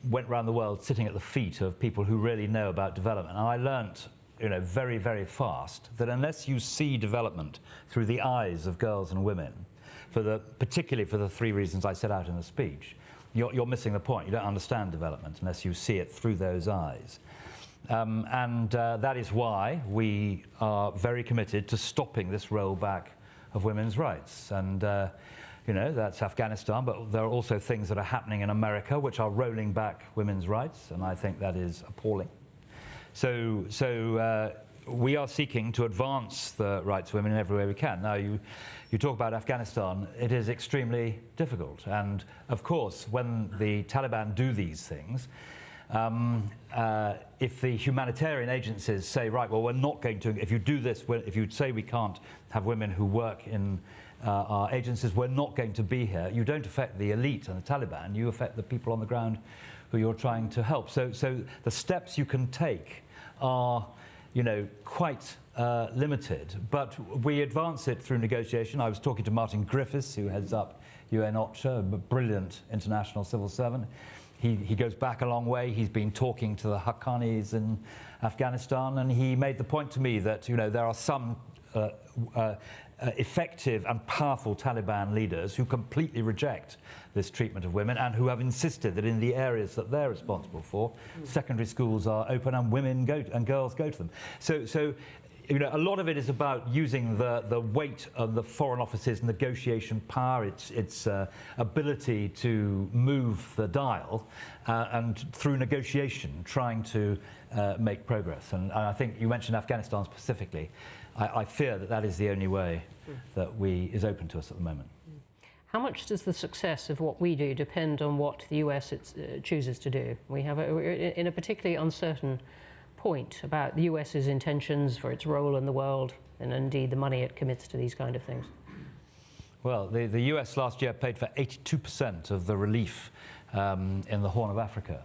went around the world sitting at the feet of people who really know about development. And I learned, you know, very, very fast that unless you see development through the eyes of girls and women, particularly for the three reasons I set out in the speech. You're missing the point. You don't understand development unless you see it through those eyes. That is why we are very committed to stopping this rollback of women's rights. And you know, that's Afghanistan, but there are also things that are happening in America which are rolling back women's rights, and I think that is appalling. So we are seeking to advance the rights of women in every way we can. Now, you talk about Afghanistan, it is extremely difficult. And of course, when the Taliban do these things, if the humanitarian agencies say, right, well, we're not going to, if you do this, if you say we can't have women who work in our agencies, we're not going to be here, you don't affect the elite and the Taliban, you affect the people on the ground who you're trying to help. So the steps you can take are, you know, quite limited, but we advance it through negotiation. I was talking to Martin Griffiths, who heads up UN OCHA, a brilliant international civil servant. He goes back a long way. He's been talking to the Haqqanis in Afghanistan, and he made the point to me that, you know, there are some effective and powerful Taliban leaders who completely reject this treatment of women and who have insisted that in the areas that they're responsible for, secondary schools are open and women go and girls go to them. So you know, a lot of it is about using the weight of the Foreign Office's negotiation power, its ability to move the dial, and through negotiation, trying to make progress. And I think you mentioned Afghanistan specifically. I fear that is the only way that is open to us at the moment. How much does the success of what we do depend on what the US chooses to do? We're in a particularly uncertain point about the US's intentions for its role in the world, and indeed the money it commits to these kind of things. Well, the US last year paid for 82% of the relief in the Horn of Africa.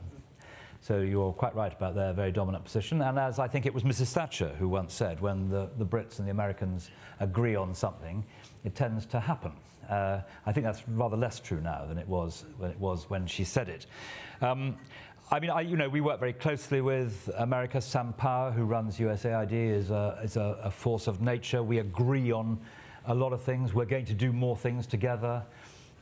So you're quite right about their very dominant position. And as I think it was Mrs. Thatcher who once said, when the Brits and the Americans agree on something, it tends to happen. I think that's rather less true now than it was when she said it. I mean, you know, we work very closely with America. Sam Power, who runs USAID, is a force of nature. We agree on a lot of things. We're going to do more things together.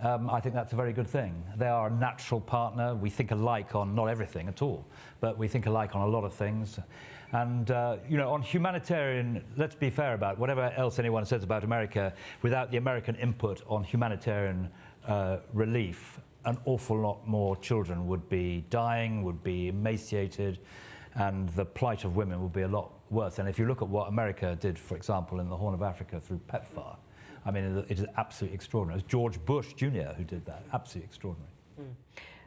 I think that's a very good thing. They are a natural partner. We think alike on not everything at all, but we think alike on a lot of things. And, you know, on humanitarian, let's be fair about it. Whatever else anyone says about America, without the American input on humanitarian relief, an awful lot more children would be dying, would be emaciated, and the plight of women would be a lot worse. And if you look at what America did, for example, in the Horn of Africa through PEPFAR, I mean, it is absolutely extraordinary. It was George Bush Jr. who did that. Absolutely extraordinary.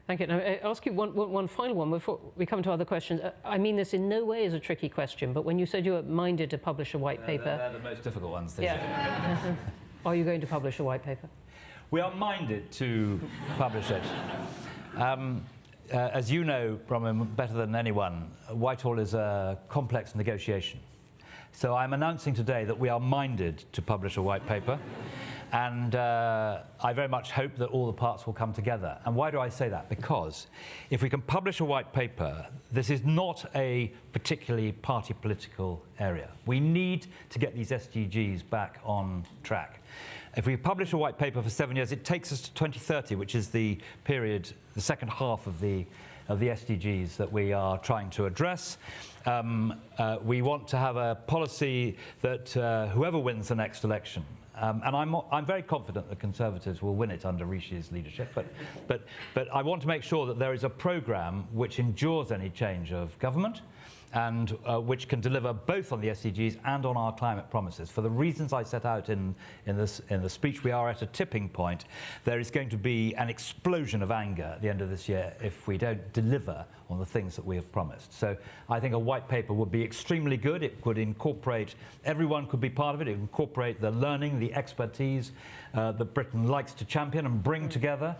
Thank you. Now, I'll ask you one final one before we come to other questions. I mean this in no way as a tricky question, but when you said you were minded to publish a white paper... They're the most difficult ones. Yeah. Are you going to publish a white paper? We are minded to publish it. As you know, Bronwyn, better than anyone, Whitehall is a complex negotiation. So I'm announcing today that we are minded to publish a white paper, and I very much hope that all the parts will come together. And why do I say that? Because if we can publish a white paper, this is not a particularly party political area. We need to get these SDGs back on track. If we publish a white paper for 7 years, it takes us to 2030, which is the period, the second half of the SDGs that we are trying to address. We want to have a policy that whoever wins the next election, and I'm very confident the Conservatives will win it under Rishi's leadership, but I want to make sure that there is a programme which endures any change of government, and which can deliver both on the SDGs and on our climate promises. For the reasons I set out in the speech, we are at a tipping point. There is going to be an explosion of anger at the end of this year if we don't deliver on the things that we have promised. So I think a white paper would be extremely good. It could incorporate, everyone could be part of it. It would incorporate the learning, the expertise that Britain likes to champion and bring together.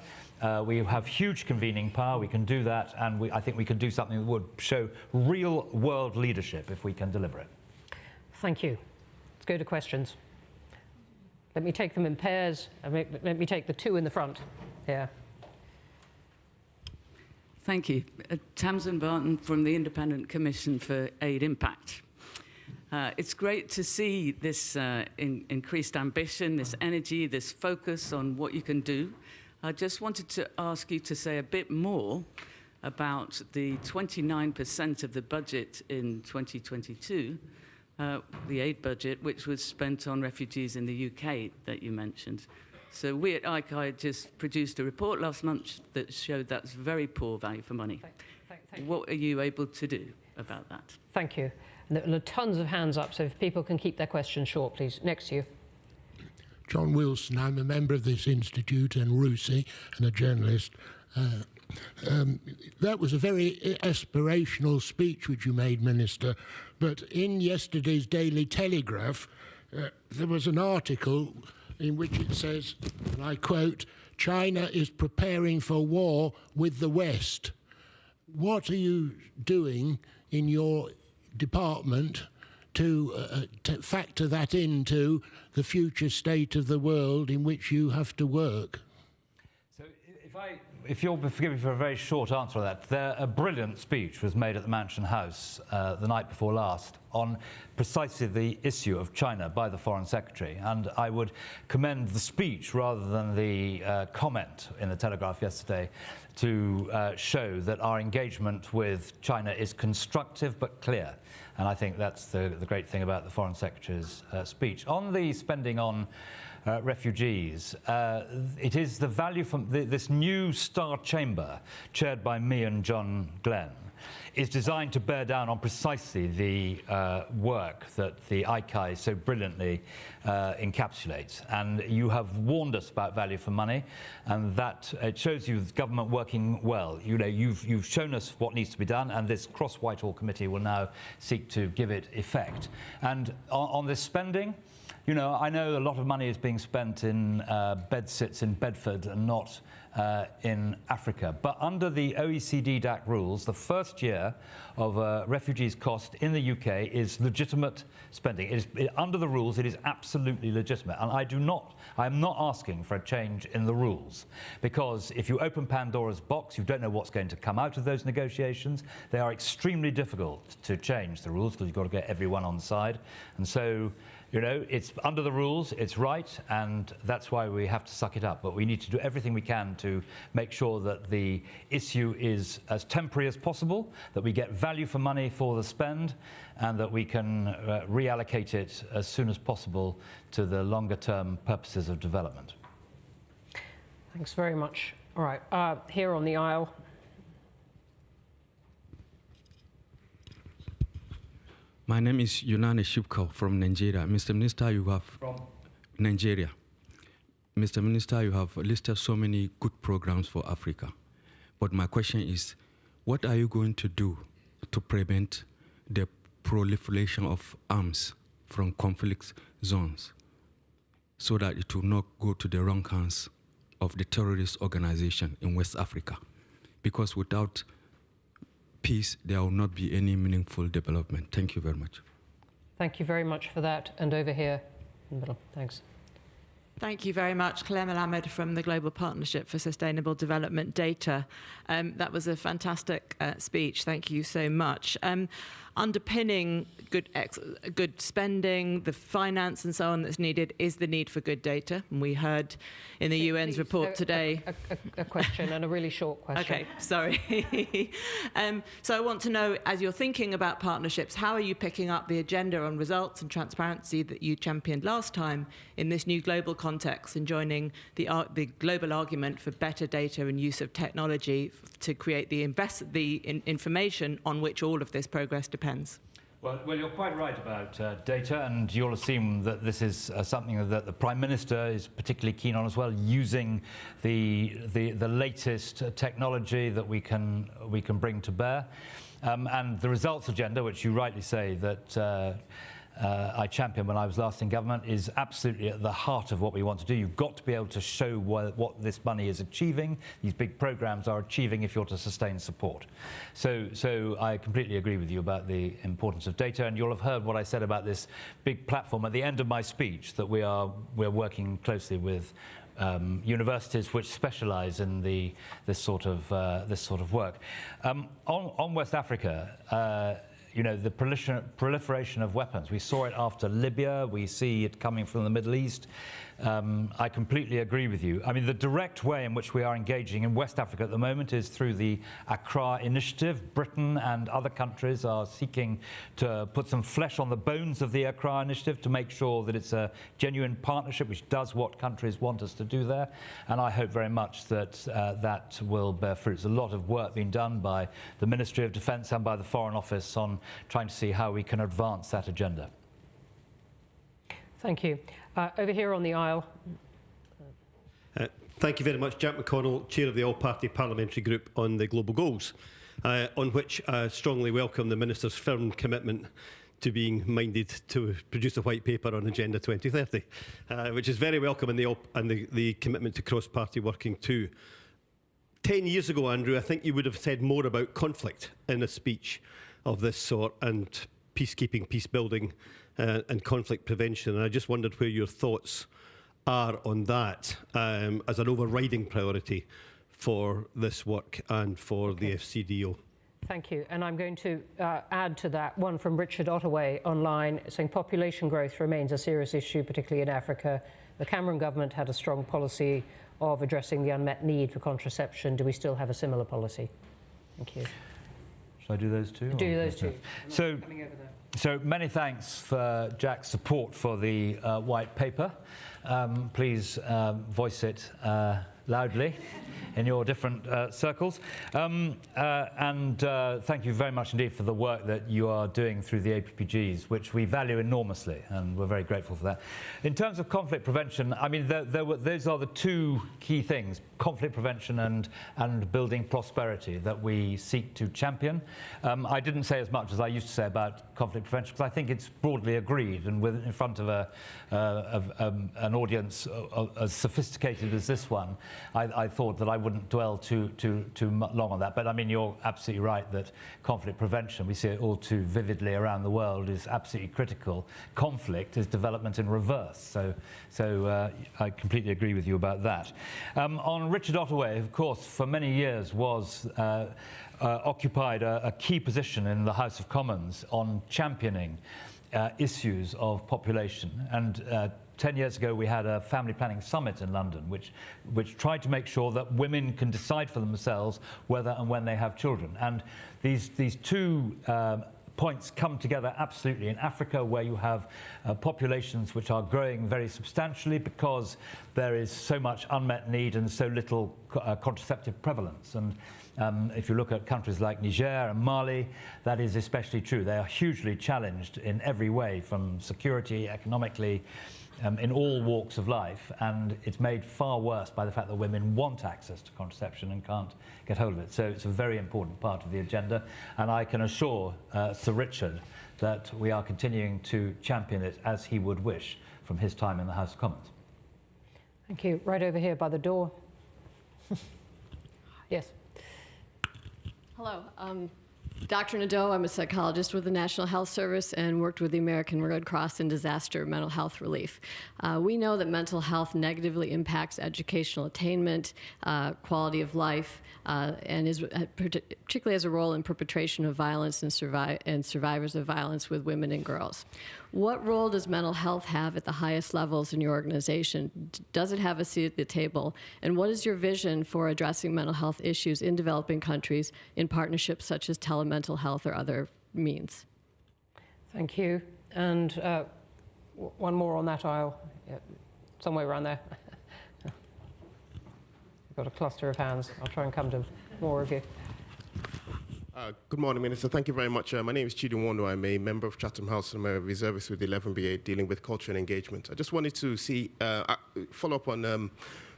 We have huge convening power, we can do that, and I think we can do something that would show real world leadership if we can deliver it. Thank you. Let's go to questions. Let me take them in pairs. Let me take the two in the front here. Thank you. Tamsin Barton from the Independent Commission for Aid Impact. It's great to see this increased ambition, this energy, this focus on what you can do. I just wanted to ask you to say a bit more about the 29% of the budget in 2022, the aid budget, which was spent on refugees in the UK that you mentioned. So we at ICI just produced a report last month that showed that's very poor value for money. Thank you. What are you able to do about that? Thank you. And there are tons of hands up, so if people can keep their questions short, please. Next to you. John Wilson, I'm a member of this institute and RUSI and a journalist. That was a very aspirational speech which you made, Minister, but in yesterday's Daily Telegraph there was an article in which it says, and I quote, "China is preparing for war with the West." What are you doing in your department to factor that into the future state of the world in which you have to work? So if you'll forgive me for a very short answer to that, a brilliant speech was made at the Mansion House the night before last on precisely the issue of China by the Foreign Secretary, and I would commend the speech rather than the comment in the Telegraph yesterday to show that our engagement with China is constructive but clear, and I think that's the great thing about the Foreign Secretary's speech. On the spending on refugees, it is the value from this new Star Chamber, chaired by me and John Glenn, is designed to bear down on precisely the work that the ICI so brilliantly encapsulates. And you have warned us about value for money, and that it shows you the government working well. You know, you've shown us what needs to be done, and this cross-Whitehall committee will now seek to give it effect. And on this spending, you know, I know a lot of money is being spent in bedsits in Bedford and not in Africa. But under the OECD DAC rules, the first year of refugees' cost in the UK is legitimate spending. Under the rules, it is absolutely legitimate. And I am not asking for a change in the rules, because if you open Pandora's box, you don't know what's going to come out of those negotiations. They are extremely difficult to change the rules, because you've got to get everyone on side. And so, you know, it's under the rules, it's right, and that's why we have to suck it up. But we need to do everything we can to make sure that the issue is as temporary as possible, that we get value for money for the spend, and that we can reallocate it as soon as possible to the longer-term purposes of development. Thanks very much. All right, here on the aisle. My name is Yunani Shipko from Nigeria. Mr. Minister, you have... From? Nigeria. Mr. Minister, you have listed so many good programs for Africa. But my question is, what are you going to do to prevent the proliferation of arms from conflict zones so that it will not go to the wrong hands of the terrorist organization in West Africa? Because without peace, there will not be any meaningful development. Thank you very much. Thank you very much for that. And over here in the middle. Thanks. Thank you very much. Claire Melamed from the Global Partnership for Sustainable Development Data. That was a fantastic speech. Thank you so much. Underpinning good spending, the finance and so on that's needed is the need for good data. And we heard in the UN's report today. A question, and a really short question. Okay, sorry. So I want to know, as you're thinking about partnerships, how are you picking up the agenda on results and transparency that you championed last time in this new global context, and joining the global argument for better data and use of technology to create the information on which all of this progress depends? Well, you're quite right about data, and you'll assume that this is something that the Prime Minister is particularly keen on as well, using the latest technology that we can bring to bear. And the results agenda, which you rightly say that I championed when I was last in government, is absolutely at the heart of what we want to do. You've got to be able to show what this money is achieving, these big programs are achieving, if you're to sustain support. So I completely agree with you about the importance of data, and you'll have heard what I said about this big platform at the end of my speech, that we're working closely with universities which specialise in this sort of work. On West Africa, the proliferation of weapons. We saw it after Libya. We see it coming from the Middle East. I completely agree with you. I mean, the direct way in which we are engaging in West Africa at the moment is through the Accra Initiative. Britain and other countries are seeking to put some flesh on the bones of the Accra Initiative to make sure that it's a genuine partnership which does what countries want us to do there. And I hope very much that that will bear fruits. A lot of work being done by the Ministry of Defence and by the Foreign Office on trying to see how we can advance that agenda. Thank you. Over here on the aisle. Thank you very much. Jack McConnell, Chair of the All-Party Parliamentary Group on the Global Goals, on which I strongly welcome the Minister's firm commitment to being minded to produce a white paper on Agenda 2030, which is very welcome, and the commitment to cross-party working too. 10 years ago, Andrew, I think you would have said more about conflict in a speech of this sort, and peacekeeping, peace building, and conflict prevention. And I just wondered where your thoughts are on that as an overriding priority for this work and for the FCDO. Thank you. And I'm going to add to that one from Richard Ottaway online saying population growth remains a serious issue, particularly in Africa. The Cameron government had a strong policy of addressing the unmet need for contraception. Do we still have a similar policy? Thank you. Shall I do those two? Do those two. So many thanks for Jack's support for the white paper. Please voice it loudly in your different circles. And thank you very much indeed for the work that you are doing through the APPGs, which we value enormously, and we're very grateful for that. In terms of conflict prevention, I mean, those are the two key things, conflict prevention and building prosperity, that we seek to champion. I didn't say as much as I used to say about conflict prevention, because I think it's broadly agreed, and in front of an audience as sophisticated as this one, I thought that I wouldn't dwell too long on that. But I mean, you're absolutely right that conflict prevention, we see it all too vividly around the world, is absolutely critical. Conflict is development in reverse. So I completely agree with you about that. On Richard Ottaway, of course, for many years was occupied a key position in the House of Commons on championing issues of population. And 10 years ago, we had a family planning summit in London, which tried to make sure that women can decide for themselves whether and when they have children. And these two points come together absolutely in Africa, where you have populations which are growing very substantially because there is so much unmet need and so little contraceptive prevalence. And if you look at countries like Niger and Mali, that is especially true. They are hugely challenged in every way, from security, economically, in all walks of life, and it's made far worse by the fact that women want access to contraception and can't get hold of it. So it's a very important part of the agenda, and I can assure Sir Richard that we are continuing to champion it as he would wish from his time in the House of Commons. Thank you. Right over here by the door. Yes. Hello. Dr. Nadeau, I'm a psychologist with the National Health Service and worked with the American Red Cross in disaster mental health relief. We know that mental health negatively impacts educational attainment, quality of life, and is particularly has a role in perpetration of violence and survivors of violence with women and girls. What role does mental health have at the highest levels in your organization? Does it have a seat at the table? And what is your vision for addressing mental health issues in developing countries in partnerships such as telemental health or other means? Thank you. And one more on that aisle, somewhere around there. We've got a cluster of hands. I'll try and come to more of you. Good morning, Minister. Thank you very much. My name is Chidi Nwondo. I'm a member of Chatham House and I'm a reservist with the 11BA dealing with culture and engagement. I just wanted to follow up on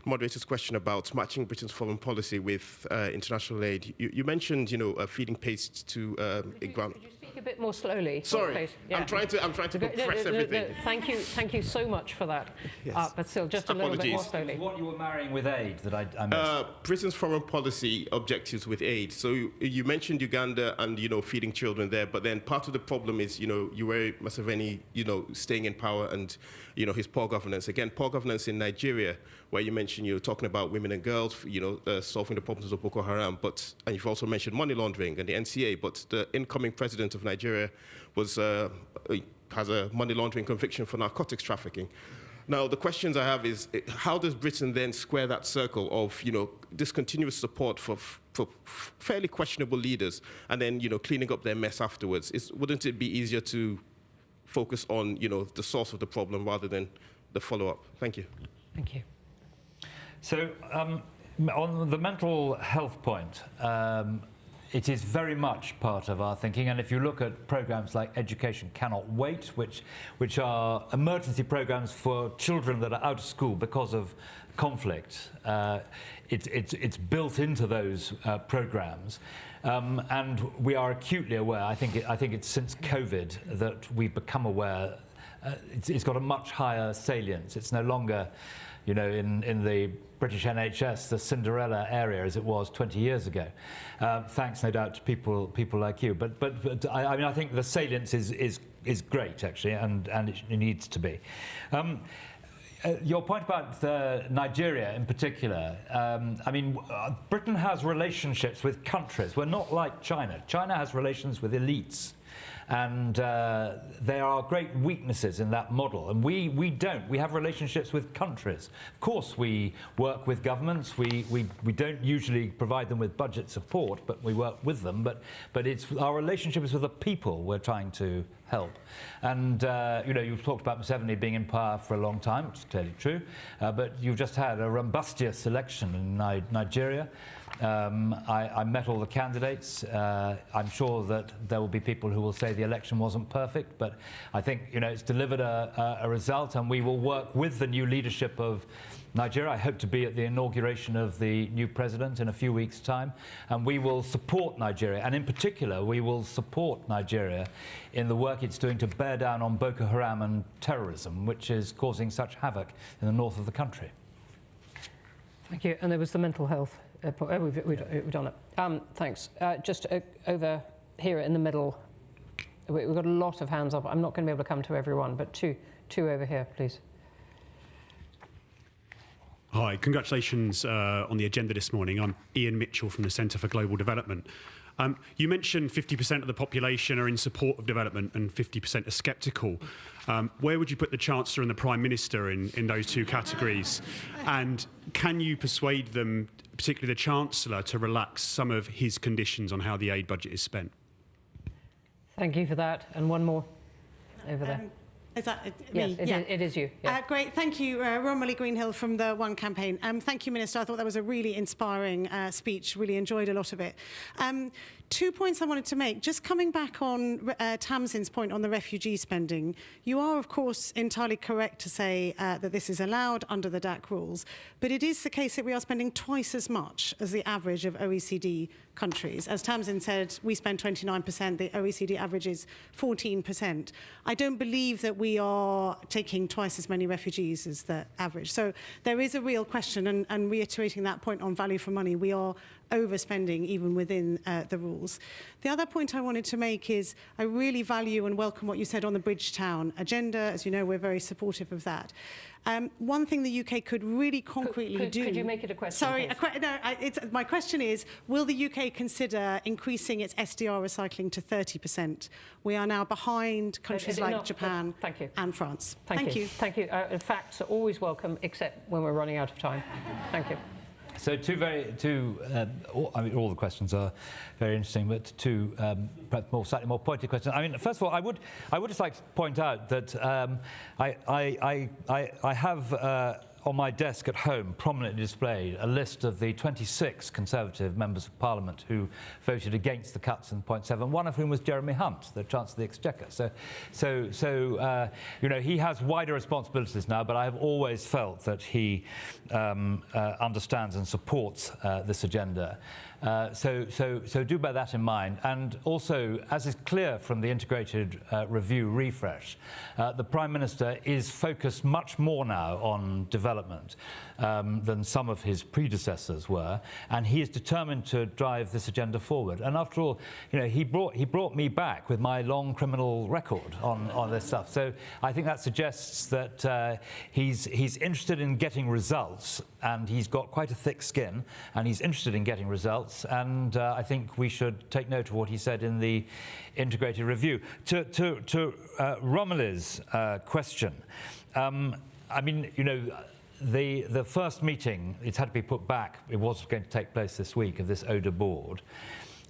moderator's question about matching Britain's foreign policy with international aid. You mentioned, feeding paste to a ground. Could you speak a bit more slowly? Sorry, yeah. I'm trying to compress everything. Thank you so much for that. Yes. But still, just a little bit more slowly. What you were marrying with aid that I missed? Britain's foreign policy objectives with aid. So you mentioned Uganda and feeding children there, but then part of the problem is Yoweri Museveni staying in power and his poor governance. Again, poor governance in Nigeria, where you mentioned you're talking about women and girls, solving the problems of Boko Haram, and you've also mentioned money laundering and the NCA, but the incoming president of Nigeria Nigeria has a money laundering conviction for narcotics trafficking. Now, the questions I have is, how does Britain then square that circle of, discontinuous support for fairly questionable leaders and then, cleaning up their mess afterwards? Wouldn't it be easier to focus on, the source of the problem rather than the follow-up? Thank you. Thank you. So, on the mental health point, it is very much part of our thinking, and if you look at programs like Education Cannot Wait, which are emergency programs for children that are out of school because of conflict, it's built into those programs, and we are acutely aware. I think it's since COVID that we've become aware. It's got a much higher salience. It's no longer, in the British NHS, the Cinderella area as it was 20 years ago. Thanks, no doubt, to people like you. But I think the salience is great, actually, and it needs to be. Your point about Nigeria in particular, Britain has relationships with countries. We're not like China. China has relations with elites. And there are great weaknesses in that model, and we don't. We have relationships with countries. Of course, we work with governments. We don't usually provide them with budget support, but we work with them. But it's our relationship is with the people we're trying to help. And you've talked about Museveni being in power for a long time, which is clearly true. But you've just had a rumbustious election in Nigeria. I met all the candidates. I'm sure that there will be people who will say the election wasn't perfect, but I think it's delivered a result, and we will work with the new leadership of Nigeria. I hope to be at the inauguration of the new president in a few weeks' time, and we will support Nigeria, and in particular we will support Nigeria in the work it's doing to bear down on Boko Haram and terrorism, which is causing such havoc in the north of the country. Thank you. And there was the mental health. We've done it. Thanks. Just over here in the middle, we've got a lot of hands up. I'm not going to be able to come to everyone, but two over here, please. Hi, congratulations on the agenda this morning. I'm Ian Mitchell from the Centre for Global Development. You mentioned 50% of the population are in support of development and 50% are sceptical. Where would you put the Chancellor and the Prime Minister in those two categories? And can you persuade them, particularly the Chancellor, to relax some of his conditions on how the aid budget is spent? Thank you for that. And one more over there. Is that me? Yes, it is you. Yeah. Great. Thank you, Romilly Greenhill from the One Campaign. Thank you, Minister. I thought that was a really inspiring speech. Really enjoyed a lot of it. 2 points I wanted to make. Just coming back on Tamsin's point on the refugee spending, you are, of course, entirely correct to say that this is allowed under the DAC rules, but it is the case that we are spending twice as much as the average of OECD countries. As Tamsin said, we spend 29%, the OECD average is 14%. I don't believe that we are taking twice as many refugees as the average. So there is a real question, and reiterating that point on value for money, we are overspending even within the rules. The other point I wanted to make is I really value and welcome what you said on the Bridgetown agenda. As you know, we're very supportive of that. One thing the UK could really concretely do... Could you make it a question? Sorry, my question is, will the UK consider increasing its SDR recycling to 30%? We are now behind countries like Japan and France. Thank you. Thank you. Facts are always welcome, except when we're running out of time. Thank you. So all the questions are very interesting, but two perhaps slightly more pointed questions. First of all, I would just like to point out that I have on my desk at home prominently displayed a list of the 26 Conservative members of Parliament who voted against the cuts in 0.7, one of whom was Jeremy Hunt, the Chancellor of the Exchequer. So he has wider responsibilities now, but I have always felt that he understands and supports this agenda. So do bear that in mind. And also, as is clear from the integrated review refresh, the Prime Minister is focused much more now on development. than some of his predecessors were, and he is determined to drive this agenda forward. And after all, you know, he brought me back with my long criminal record on this stuff. So I think that suggests that he's interested in getting results, and he's got quite a thick skin, and he's interested in getting results. And I think we should take note of what he said in the integrated review. To Romilly's question, I mean, you know, the first meeting, it's had to be put back. It was going to take place this week, of this ODA board.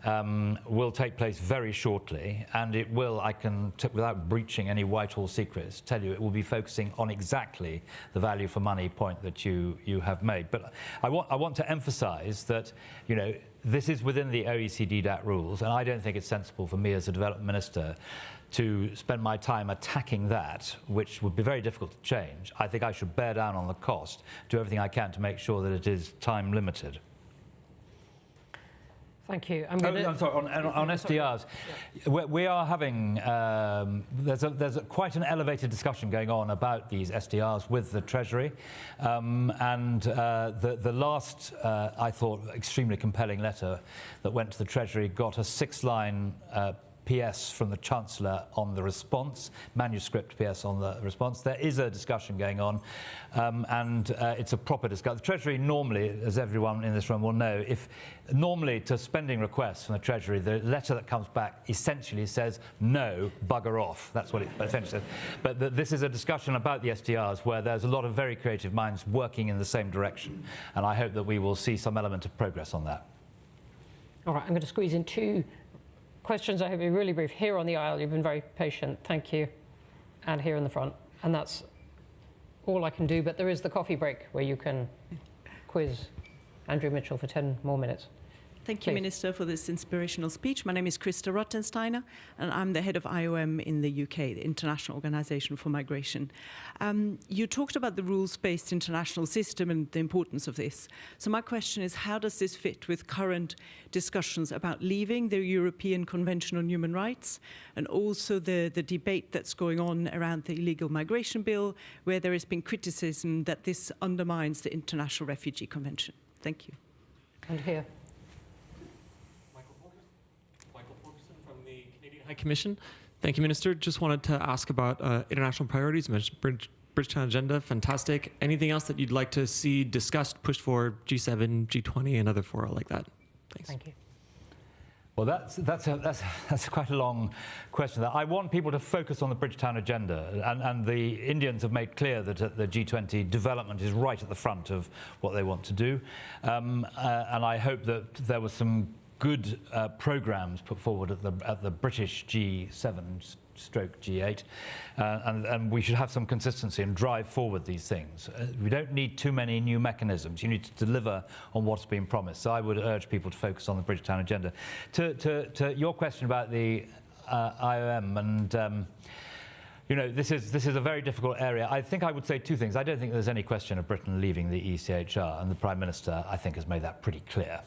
Will take place very shortly, and it will, I can, without breaching any Whitehall secrets, tell you it will be focusing on exactly the value for money point that you have made. But I want to emphasize that, you know, this is within the OECD DAT rules, and I don't think it's sensible for me as a development minister to spend my time attacking that, which would be very difficult to change. I think I should bear down on the cost, do everything I can to make sure that it is time limited. Thank you. I'm sorry, on SDRs, we are having, there's quite an elevated discussion going on about these SDRs with the Treasury. The last, I thought, extremely compelling letter that went to the Treasury got a 6-line PS from the Chancellor on the response, manuscript PS on the response. There is a discussion going on, and it's a proper discussion. The Treasury normally, as everyone in this room will know, if normally to spending requests from the Treasury, the letter that comes back essentially says, no, bugger off. That's what it essentially says. But this is a discussion about the SDRs where there's a lot of very creative minds working in the same direction, and I hope that we will see some element of progress on that. All right, I'm going to squeeze in 2 questions. I hope you're really brief. Here on the aisle, you've been very patient. Thank you. And here in the front. And that's all I can do. But there is the coffee break where you can quiz Andrew Mitchell for 10 more minutes. Thank you, Minister, for this inspirational speech. My name is Krista Rottensteiner, and I'm the head of IOM in the UK, the International Organization for Migration. You talked about the rules-based international system and the importance of this. So my question is, how does this fit with current discussions about leaving the European Convention on Human Rights, and also the debate that's going on around the illegal migration bill, where there has been criticism that this undermines the International Refugee Convention? Thank you. And here. High Commission. Thank you, Minister. Just wanted to ask about international priorities. You mentioned Bridgetown Agenda, fantastic. Anything else that you'd like to see discussed, pushed for G7, G20, and other fora like that? Thanks. Thank you. Well, that's quite a long question. I want people to focus on the Bridgetown Agenda, and the Indians have made clear that at the G20 development is right at the front of what they want to do, and I hope that there was some good programs put forward at the British G7 stroke G8, and we should have some consistency and drive forward these things. We don't need too many new mechanisms. You need to deliver on what's been promised. So I would urge people to focus on the Bridgetown Agenda. To your question about the IOM, and you know, this is a very difficult area. I think I would say 2 things. I don't think there's any question of Britain leaving the ECHR, and the Prime Minister, I think, has made that pretty clear.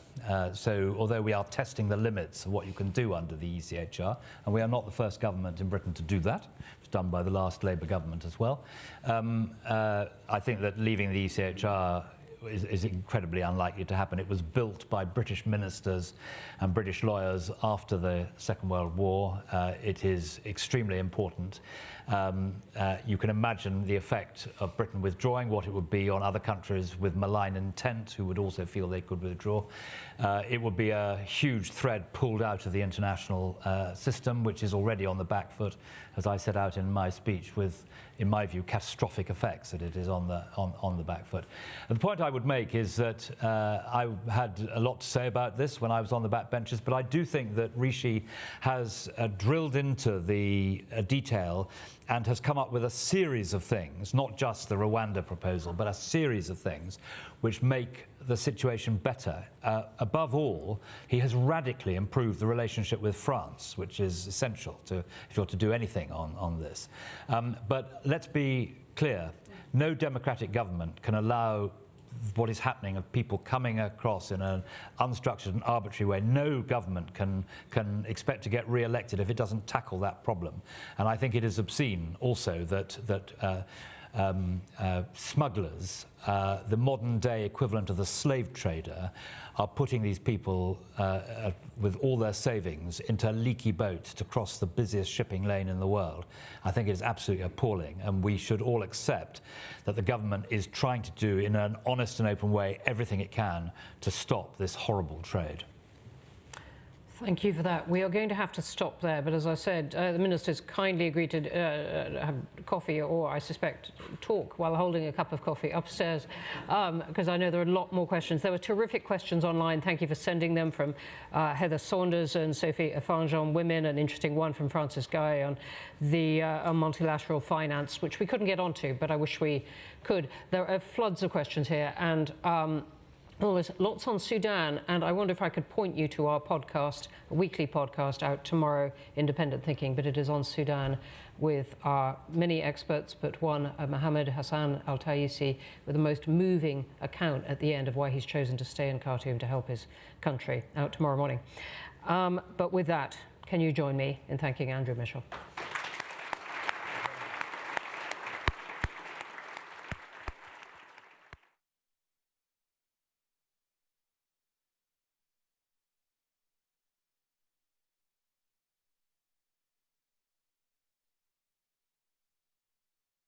So although we are testing the limits of what you can do under the ECHR, and we are not the first government in Britain to do that, it was done by the last Labour government as well, I think that leaving the ECHR is incredibly unlikely to happen. It was built by British ministers and British lawyers after the Second World War. It is extremely important. You can imagine the effect of Britain withdrawing, what it would be on other countries with malign intent who would also feel they could withdraw. It would be a huge thread pulled out of the international system, which is already on the back foot, as I set out in my speech, with, in my view, catastrophic effects that it is on the back foot. And the point I would make is that I had a lot to say about this when I was on the back benches, but I do think that Rishi has drilled into the detail and has come up with a series of things, not just the Rwanda proposal, but a series of things which make the situation better. Above all, he has radically improved the relationship with France, which is essential to, if you're to do anything on this. But let's be clear, no democratic government can allow what is happening of people coming across in an unstructured and arbitrary way. No government can expect to get re-elected if it doesn't tackle that problem. And I think it is obscene also that smugglers, the modern day equivalent of the slave trader, are putting these people with all their savings into leaky boats to cross the busiest shipping lane in the world. I think it is absolutely appalling, and we should all accept that the government is trying to do, in an honest and open way, everything it can to stop this horrible trade. Thank you for that. We are going to have to stop there, but as I said, the Minister's kindly agreed to have coffee, or I suspect talk, while holding a cup of coffee upstairs, because I know there are a lot more questions. There were terrific questions online. Thank you for sending them, from Heather Saunders and Sophie Affange on women, an interesting one from Francis Guy on the on multilateral finance, which we couldn't get onto, but I wish we could. There are floods of questions here, and well, there's lots on Sudan, and I wonder if I could point you to our podcast, a weekly podcast out tomorrow, Independent Thinking, but it is on Sudan with our many experts, but one, Mohammed Hassan Al-Taisi, with the most moving account at the end of why he's chosen to stay in Khartoum to help his country, out tomorrow morning. But with that, can you join me in thanking Andrew Mitchell?